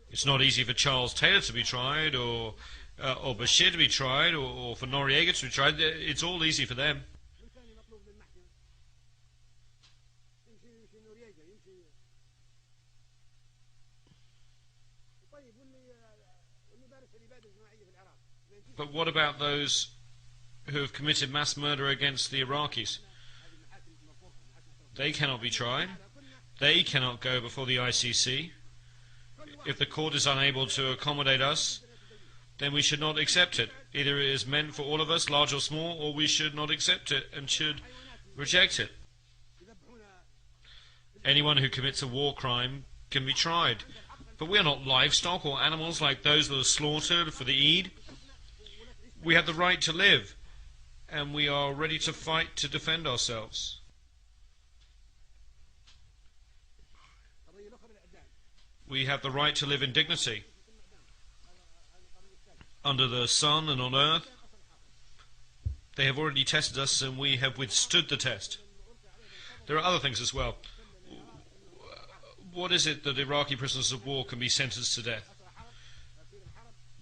It's not easy for Charles Taylor to be tried, or Bashir to be tried, or for Noriega to be tried. It's all easy for them. But what about those who have committed mass murder against the Iraqis? They cannot be tried. They cannot go before the ICC. If the court is unable to accommodate us, then we should not accept it. Either it is meant for all of us, large or small, or we should not accept it and should reject it. Anyone who commits a war crime can be tried. But we are not livestock or animals like those that are slaughtered for the Eid. We have the right to live, and we are ready to fight to defend ourselves. We have the right to live in dignity under the sun and on earth. They have already tested us, and we have withstood the test. There are other things as well. What is it that Iraqi prisoners of war can be sentenced to death?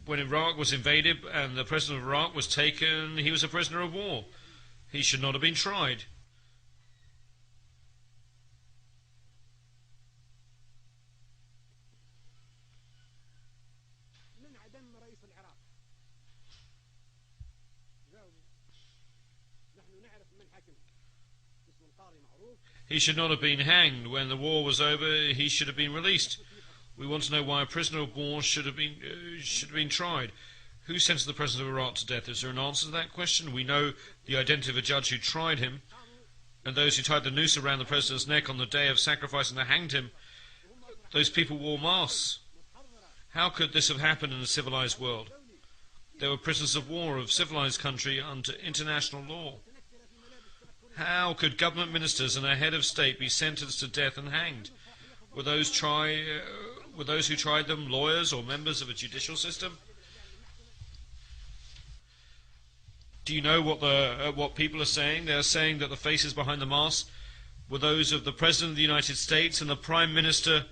When Iraq was invaded and the president of Iraq was taken, he was a prisoner of war. He should not have been tried. He should not have been hanged. When the war was over, he should have been released. We want to know why a prisoner of war should have been tried. Who sentenced the president of Iraq to death? Is there an answer to that question? We know the identity of a judge who tried him, and those who tied the noose around the president's neck on the day of sacrifice and hanged him. Those people wore masks. How could this have happened in a civilized world? They were prisoners of war of civilized country under international law. How could government ministers and a head of state be sentenced to death and hanged? Were those who tried them lawyers or members of a judicial system? Do you know what people are saying? They are saying that the faces behind the masks were those of the President of the United States and the Prime Minister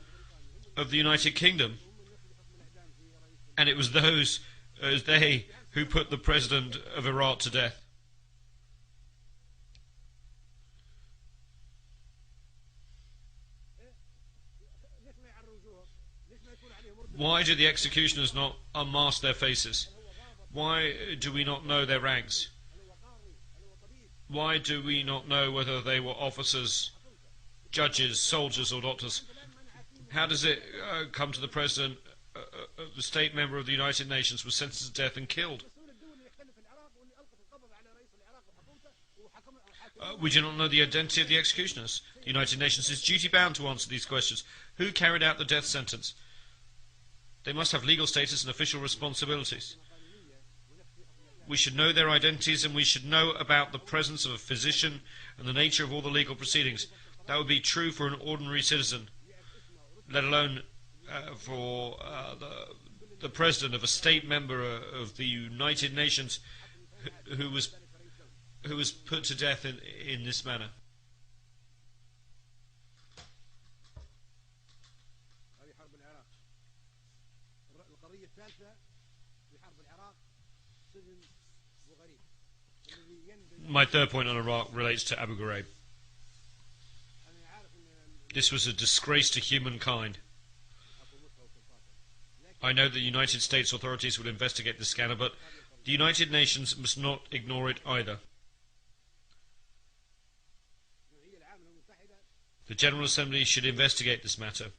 of the United Kingdom. And it was they who put the President of Iraq to death. Why do the executioners not unmask their faces? Why do we not know their ranks? Why do we not know whether they were officers, judges, soldiers or doctors? How does it come to the President, the state member of the United Nations, was sentenced to death and killed? We do not know the identity of the executioners. The United Nations is duty-bound to answer these questions. Who carried out the death sentence? They must have legal status and official responsibilities. We should know their identities, and we should know about the presence of a physician and the nature of all the legal proceedings. That would be true for an ordinary citizen, let alone for the president of a state member of the United Nations who was put to death in this manner. My third point on Iraq relates to Abu Ghraib. This was a disgrace to humankind. I know the United States authorities will investigate the scandal, but the United Nations must not ignore it either. The General Assembly should investigate this matter.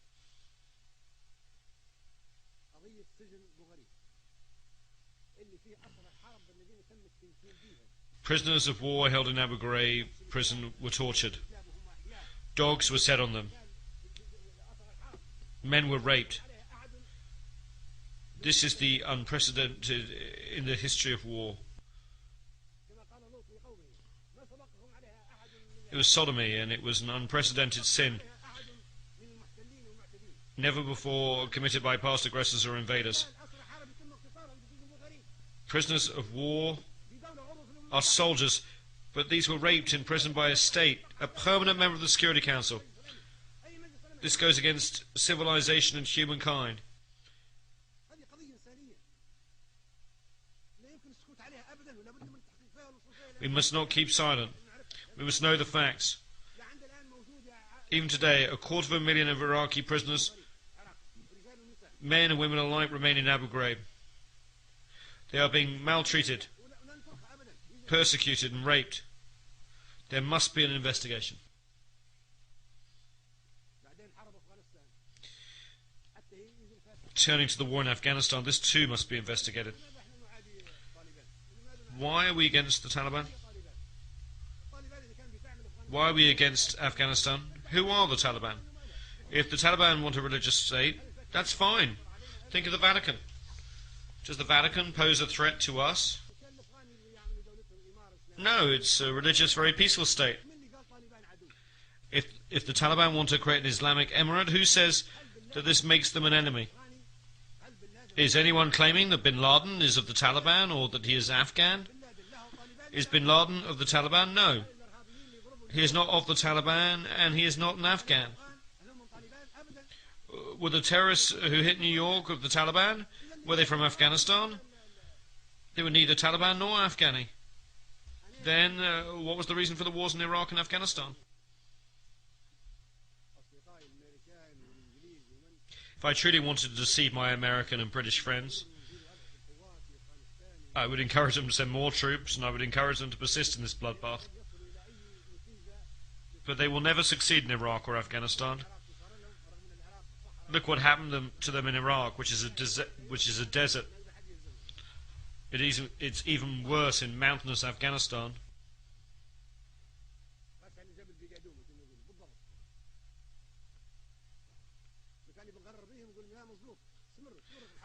Prisoners of war held in Abu Ghraib prison were tortured. Dogs were set on them. Men were raped. This is the unprecedented in the history of war. It was sodomy, and it was an unprecedented sin, never before committed by past aggressors or invaders. Prisoners of war are soldiers, but these were raped in prison by a state, a permanent member of the Security Council. This goes against civilization and humankind. We must not keep silent. We must know the facts. Even today, 250,000 of Iraqi prisoners, men and women alike, remain in Abu Ghraib. They are being maltreated, persecuted and raped. There must be an investigation. Turning to the war in Afghanistan, this too must be investigated. Why are we against the Taliban? Why are we against Afghanistan? Who are the Taliban? If the Taliban want a religious state, that's fine. Think of the Vatican. Does the Vatican pose a threat to us? No, it's a religious, very peaceful state. If the Taliban want to create an Islamic emirate, who says that this makes them an enemy? Is anyone claiming that bin Laden is of the Taliban or that he is Afghan? Is bin Laden of the Taliban? No. He is not of the Taliban, and he is not an Afghan. Were the terrorists who hit New York of the Taliban? Were they from Afghanistan? They were neither Taliban nor Afghani. Then, what was the reason for the wars in Iraq and Afghanistan? If I truly wanted to deceive my American and British friends, I would encourage them to send more troops, and I would encourage them to persist in this bloodbath. But they will never succeed in Iraq or Afghanistan. Look what happened to them in Iraq, which is a desert. It's even worse in mountainous Afghanistan.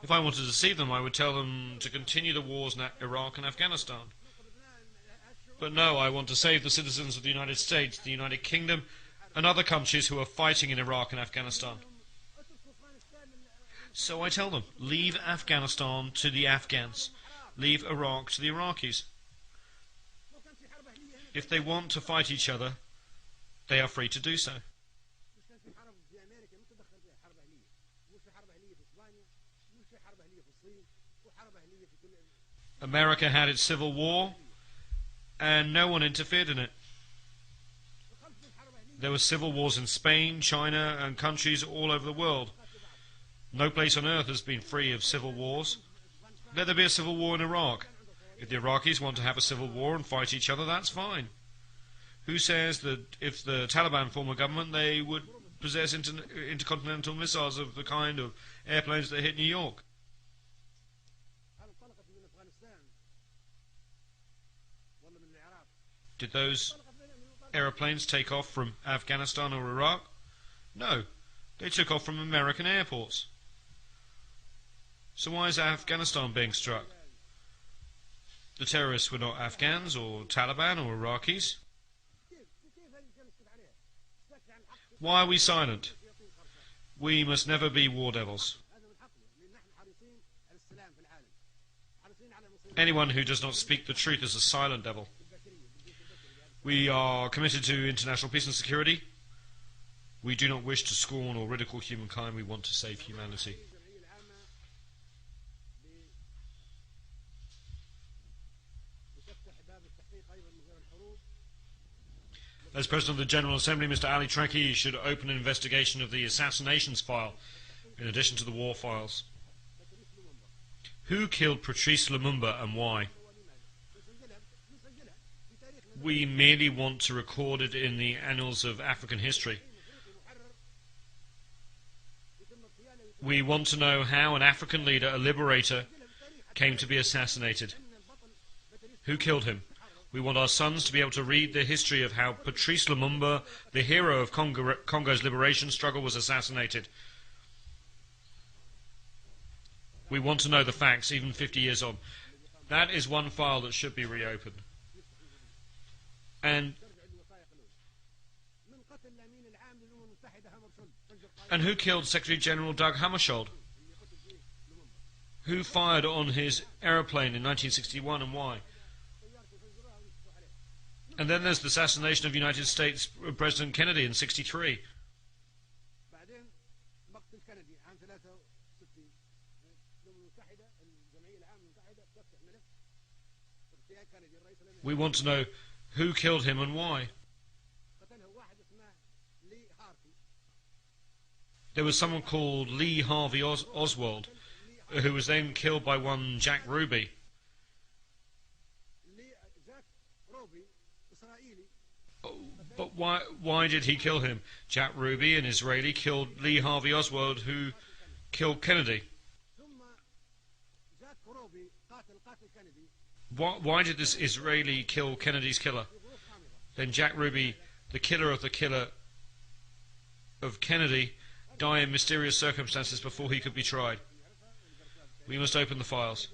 If I wanted to deceive them, I would tell them to continue the wars in Iraq and Afghanistan. But no, I want to save the citizens of the United States, the United Kingdom, and other countries who are fighting in Iraq and Afghanistan. So I tell them, leave Afghanistan to the Afghans. Leave Iraq to the Iraqis. If they want to fight each other, they are free to do so. America had its civil war, and no one interfered in it. There were civil wars in Spain, China, and countries all over the world. No place on earth has been free of civil wars. Let there be a civil war in Iraq. If the Iraqis want to have a civil war and fight each other, that's fine. Who says that if the Taliban form a government, they would possess intercontinental missiles of the kind of airplanes that hit New York? Did those aeroplanes take off from Afghanistan or Iraq? No, they took off from American airports. So why is Afghanistan being struck? The terrorists were not Afghans or Taliban or Iraqis. Why are we silent? We must never be war devils. Anyone who does not speak the truth is a silent devil. We are committed to international peace and security. We do not wish to scorn or ridicule humankind. We want to save humanity. As President of the General Assembly, Mr. Ali Trekkie should open an investigation of the assassinations file, in addition to the war files. Who killed Patrice Lumumba and why? We merely want to record it in the annals of African history. We want to know how an African leader, a liberator, came to be assassinated. Who killed him? We want our sons to be able to read the history of how Patrice Lumumba, the hero of Congo's liberation struggle, was assassinated. We want to know the facts, even 50 years on. That is one file that should be reopened. And who killed Secretary General Doug Hammarskjöld? Who fired on his aeroplane in 1961 and why? And then there's the assassination of United States President Kennedy in 1963. We want to know who killed him and why. There was someone called Lee Harvey Oswald, who was then killed by one Jack Ruby. But why did he kill him? Jack Ruby, an Israeli, killed Lee Harvey Oswald, who killed Kennedy. Why did this Israeli kill Kennedy's killer? Then Jack Ruby, the killer of Kennedy, die in mysterious circumstances before he could be tried. We must open the files.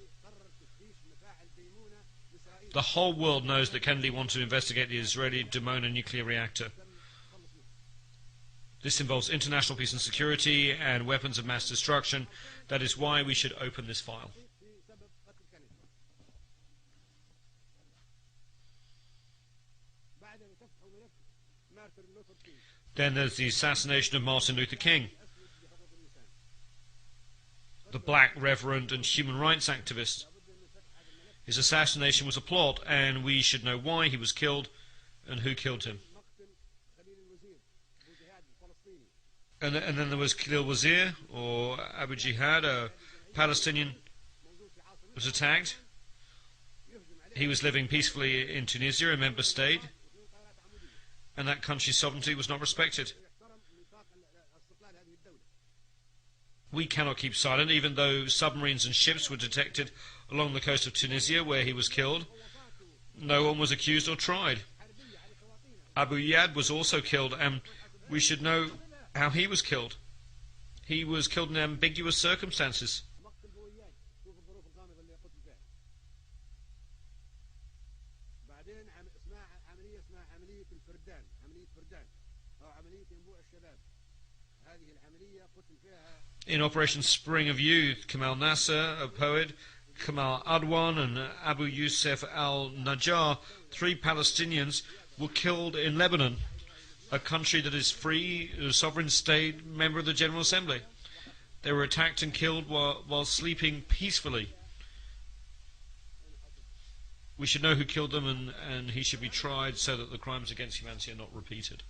The whole world knows that Kennedy wanted to investigate the Israeli Dimona nuclear reactor. This involves international peace and security and weapons of mass destruction. That is why we should open this file. Then there's the assassination of Martin Luther King, the black reverend and human rights activist. His assassination was a plot, and we should know why he was killed and who killed him. And then there was Khalil Wazir, or Abu Jihad, a Palestinian, was attacked. He was living peacefully in Tunisia, a member state, and that country's sovereignty was not respected. We cannot keep silent, even though submarines and ships were detected along the coast of Tunisia where he was killed. No one was accused or tried. Abu Yad was also killed, and we should know how he was killed. He was killed in ambiguous circumstances. In Operation Spring of Youth, Kamal Nasser, a poet, Kamal Adwan and Abu Yusuf al-Najjar, 3 Palestinians, were killed in Lebanon, a country that is free, a sovereign state, member of the General Assembly. They were attacked and killed while sleeping peacefully. We should know who killed them, and he should be tried so that the crimes against humanity are not repeated.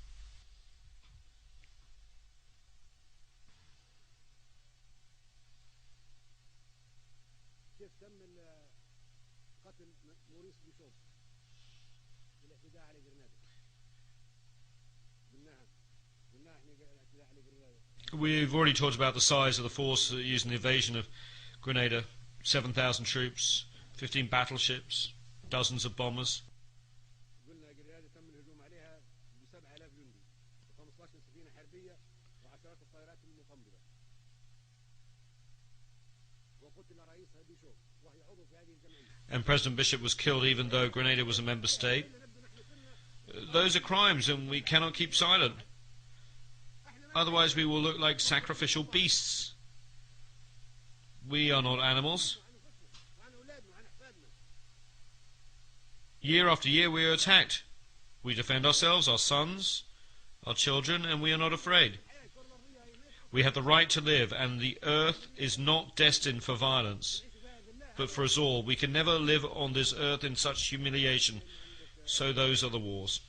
We've already talked about the size of the force used in the invasion of Grenada. 7,000 troops, 15 battleships, dozens of bombers. And President Bishop was killed even though Grenada was a member state. Those are crimes, and we cannot keep silent. Otherwise we will look like sacrificial beasts. We are not animals. Year after year we are attacked. We defend ourselves, our sons, our children, and we are not afraid. We have the right to live, and the earth is not destined for violence, but for us all. We can never live on this earth in such humiliation. So those are the wars.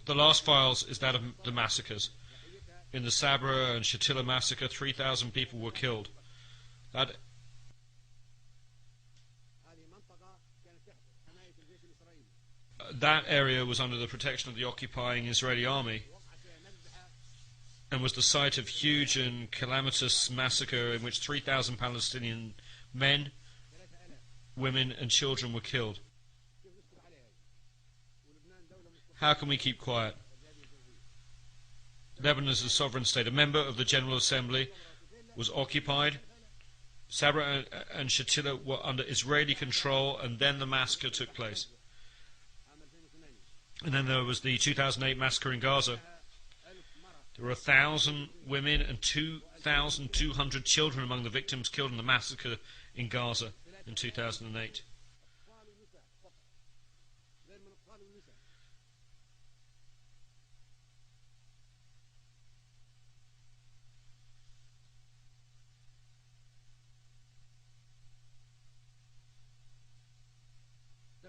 The last files is that of the massacres. In the Sabra and Shatila massacre, 3,000 people were killed. That area was under the protection of the occupying Israeli army and was the site of huge and calamitous massacre in which 3,000 Palestinian men, women and children were killed. How can we keep quiet? Lebanon is a sovereign state. A member of the General Assembly was occupied. Sabra and Shatila were under Israeli control, and then the massacre took place. And then there was the 2008 massacre in Gaza. There were 1,000 women and 2,200 children among the victims killed in the massacre in Gaza in 2008.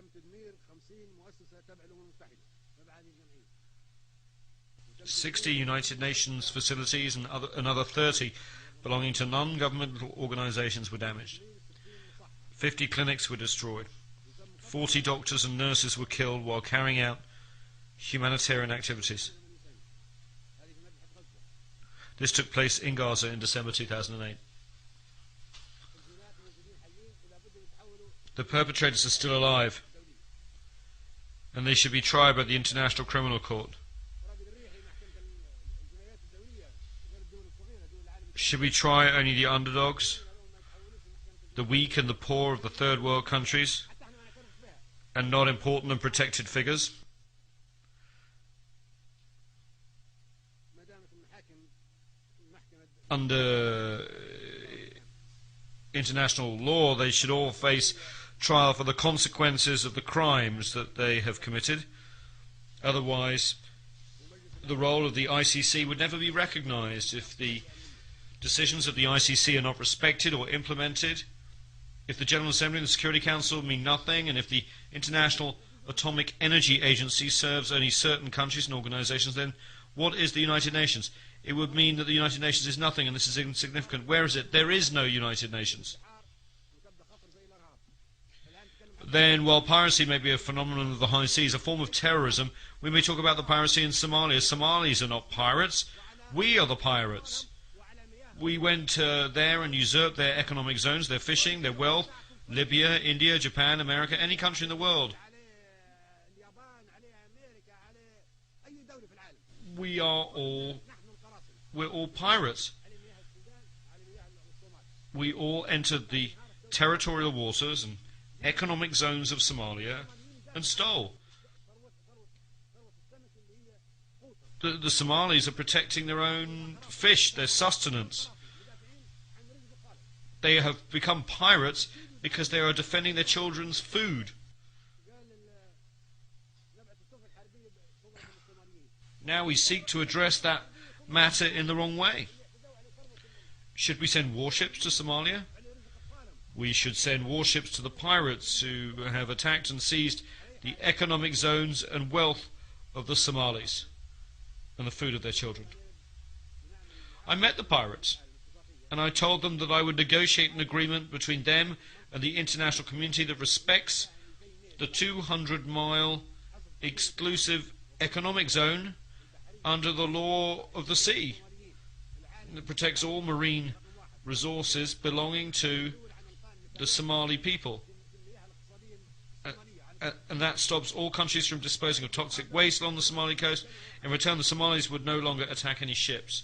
تدمير 50 مؤسسة تابعة للأمم المتحدة تبع هذه الجمعية.
60 United Nations facilities and another 30 belonging to non-governmental organizations were damaged. 50 clinics were destroyed. 40 doctors and nurses were killed while carrying out humanitarian activities. This took place in Gaza in December 2008. The perpetrators are still alive, and they should be tried by the International Criminal Court. Should we try only the underdogs, the weak and the poor of the third world countries, and not important and protected figures? Under international law, they should all face trial for the consequences of the crimes that they have committed. Otherwise, the role of the ICC would never be recognized. If the decisions of the ICC are not respected or implemented, if the General Assembly and the Security Council mean nothing, and if the International Atomic Energy Agency serves only certain countries and organizations, then what is the United Nations? It would mean that the United Nations is nothing, and this is insignificant. Where is it? There is no United Nations. Then, while piracy may be a phenomenon of the high seas, a form of terrorism, we may talk about the piracy in Somalia. Somalis are not pirates. We are the pirates. We went there and usurped their economic zones, their fishing, their wealth. Libya, India, Japan, America, any country in the world. We're all pirates. we all entered the territorial waters and economic zones of Somalia and stole. The Somalis are protecting their own fish, their sustenance. They have become pirates because they are defending their children's food. Now we seek to address that matter in the wrong way. Should we send warships to Somalia? We should send warships to the pirates who have attacked and seized the economic zones and wealth of the Somalis and the food of their children. I met the pirates, and I told them that I would negotiate an agreement between them and the international community that respects the 200-mile exclusive economic zone under the law of the sea. It protects all marine resources belonging to the Somali people. And that stops all countries from disposing of toxic waste along the Somali coast. In return, the Somalis would no longer attack any ships.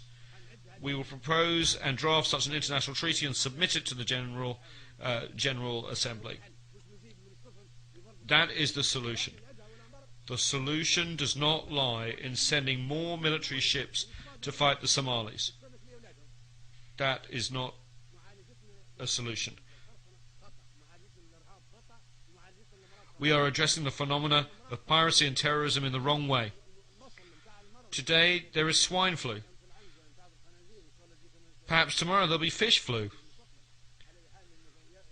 We will propose and draft such an international treaty and submit it to the General Assembly. That is the solution. The solution does not lie in sending more military ships to fight the Somalis. That is not a solution. We are addressing the phenomena of piracy and terrorism in the wrong way. Today there is swine flu. Perhaps tomorrow there'll be fish flu.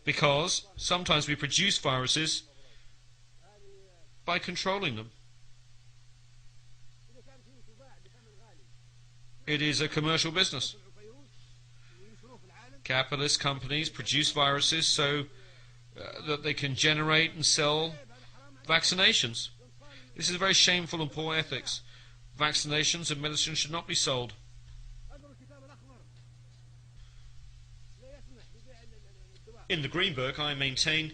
Because sometimes we produce viruses by controlling them. It is a commercial business. Capitalist companies produce viruses so that they can generate and sell vaccinations. This is very shameful and poor ethics. Vaccinations and medicine should not be sold. In the Green Book, I maintain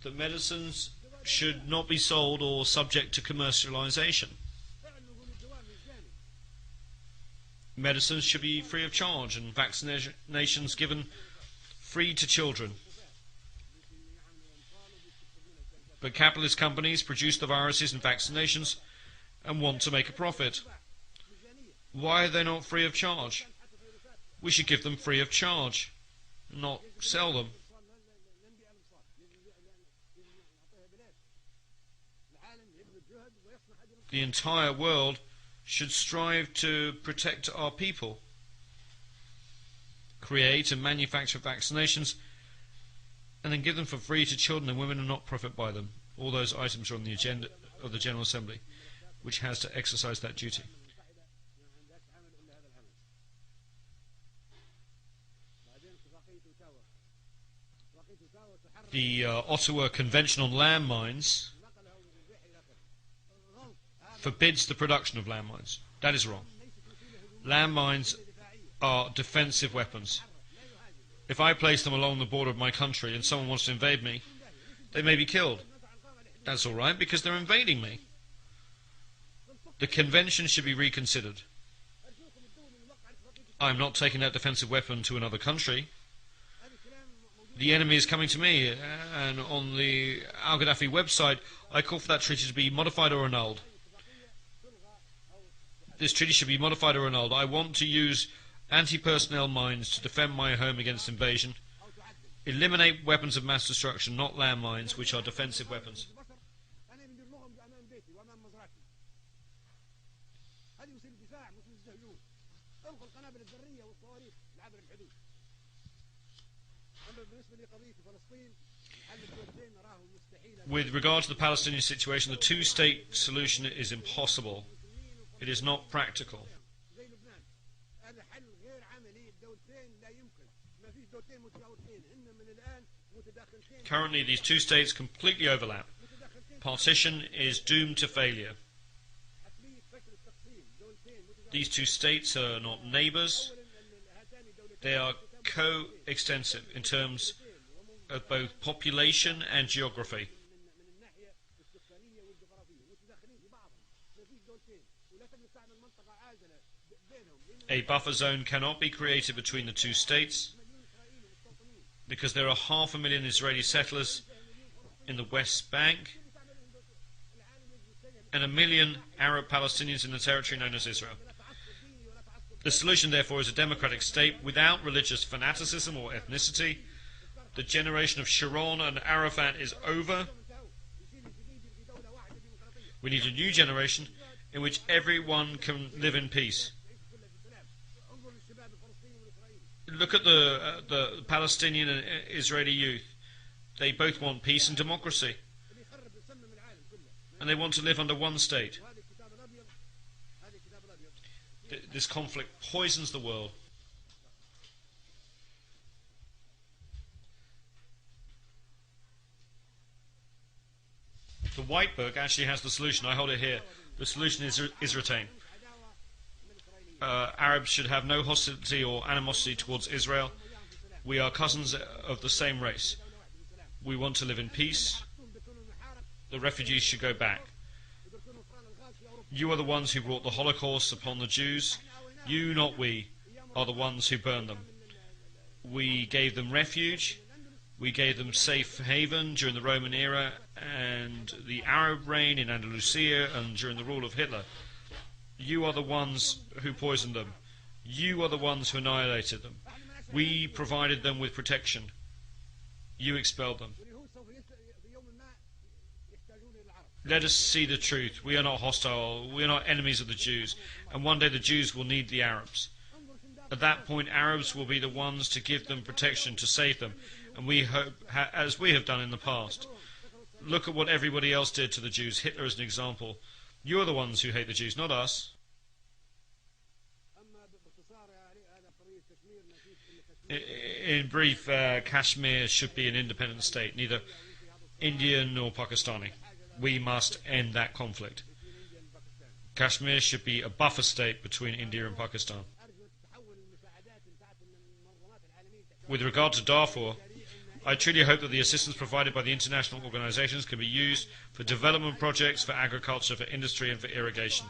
that medicines should not be sold or subject to commercialization. Medicines should be free of charge and vaccinations given free to children. But capitalist companies produce the viruses and vaccinations and want to make a profit. Why are they not free of charge? We should give them free of charge, not sell them. The entire world should strive to protect our people, create and manufacture vaccinations, and then give them for free to children and women and not profit by them. All those items are on the agenda of the General Assembly, which has to exercise that duty. The Ottawa Convention on Landmines forbids the production of landmines. That is wrong. Landmines are defensive weapons. If I place them along the border of my country and someone wants to invade me, they may be killed. That's all right, because they're invading me. The convention should be reconsidered. I'm not taking that defensive weapon to another country. The enemy is coming to me, and on the Gaddafi website, I call for that treaty to be modified or annulled. This treaty should be modified or annulled. I want to use anti-personnel mines to defend my home against invasion. Eliminate weapons of mass destruction, not landmines, which are defensive weapons. With regard to the Palestinian situation, the two-state solution is impossible. It is not practical. Currently, these two states completely overlap. Partition is doomed to failure. These two states are not neighbours. They are co-extensive in terms of both population and geography. A buffer zone cannot be created between the two states. because there are 500,000 Israeli settlers in the West Bank and 1 million Arab Palestinians in the territory known as Israel. The solution, therefore, is a democratic state without religious fanaticism or ethnicity. The generation of Sharon and Arafat is over. We need a new generation in which everyone can live in peace. Look at the Palestinian and Israeli youth. They both want peace and democracy. And they want to live under one state. This conflict poisons the world. The White Book actually has the solution. I hold it here. The solution is retained. Arabs should have no hostility or animosity towards Israel. We are cousins of the same race. We want to live in peace. The refugees should go back. You are the ones who brought the Holocaust upon the Jews. You, not we, are the ones who burned them. We gave them refuge. We gave them safe haven during the Roman era and the Arab reign in Andalusia and during the rule of Hitler. You are the ones who poisoned them. You are the ones who annihilated them. We provided them with protection. You expelled them. Let us see the truth. We are not hostile. We are not enemies of the Jews. And one day the Jews will need the Arabs. At that point, Arabs will be the ones to give them protection, to save them. And we hope, as we have done in the past. Look at what everybody else did to the Jews. Hitler is an example. You are the ones who hate the Jews, not us. In brief, Kashmir should be an independent state, neither Indian nor Pakistani. We must end that conflict. Kashmir should be a buffer state between India and Pakistan. With regard to Darfur, I truly hope that the assistance provided by the international organisations can be used for development projects, for agriculture, for industry and for irrigation.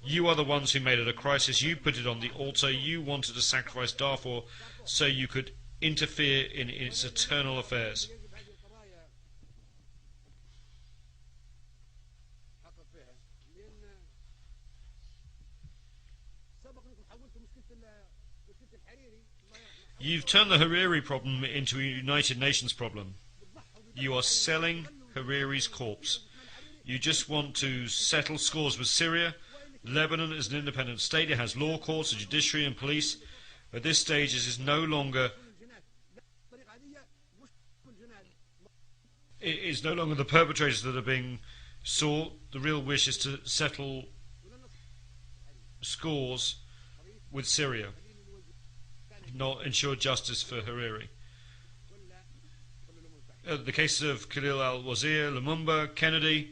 You are the ones who made it a crisis. You put it on the altar. You wanted to sacrifice Darfur so you could interfere in its eternal affairs. You've turned the Hariri problem into a United Nations problem. You are selling Hariri's corpse. You just want to settle scores with Syria. Lebanon is an independent state. It has law courts, a judiciary and police. At this stage, it is no longer the perpetrators that are being sought. The real wish is to settle scores with Syria, not ensure justice for Hariri. The cases of Khalil al-Wazir, Lumumba, Kennedy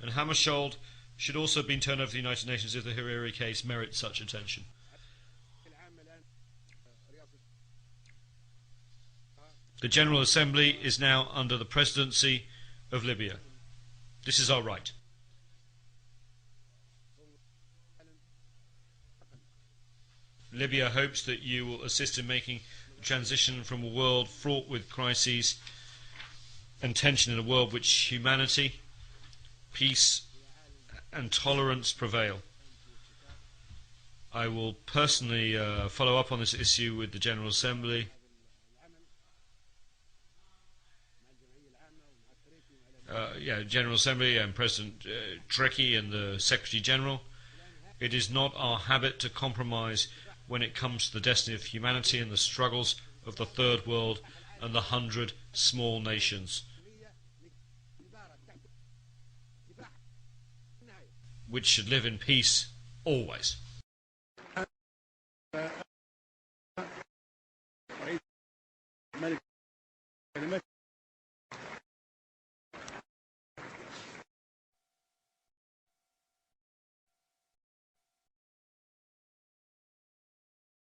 and Hammarskjöld should also have been turned over to the United Nations if the Hariri case merits such attention. The General Assembly is now under the presidency of Libya. This is our right. Libya hopes that you will assist in making the transition from a world fraught with crises and tension in a world which humanity, peace and tolerance prevail. I will personally follow up on this issue with the General Assembly. General Assembly and President Trekkie and the Secretary General. It is not our habit to compromise when it comes to the destiny of humanity and the struggles of the Third World and the 100 small nations, which should live in peace always.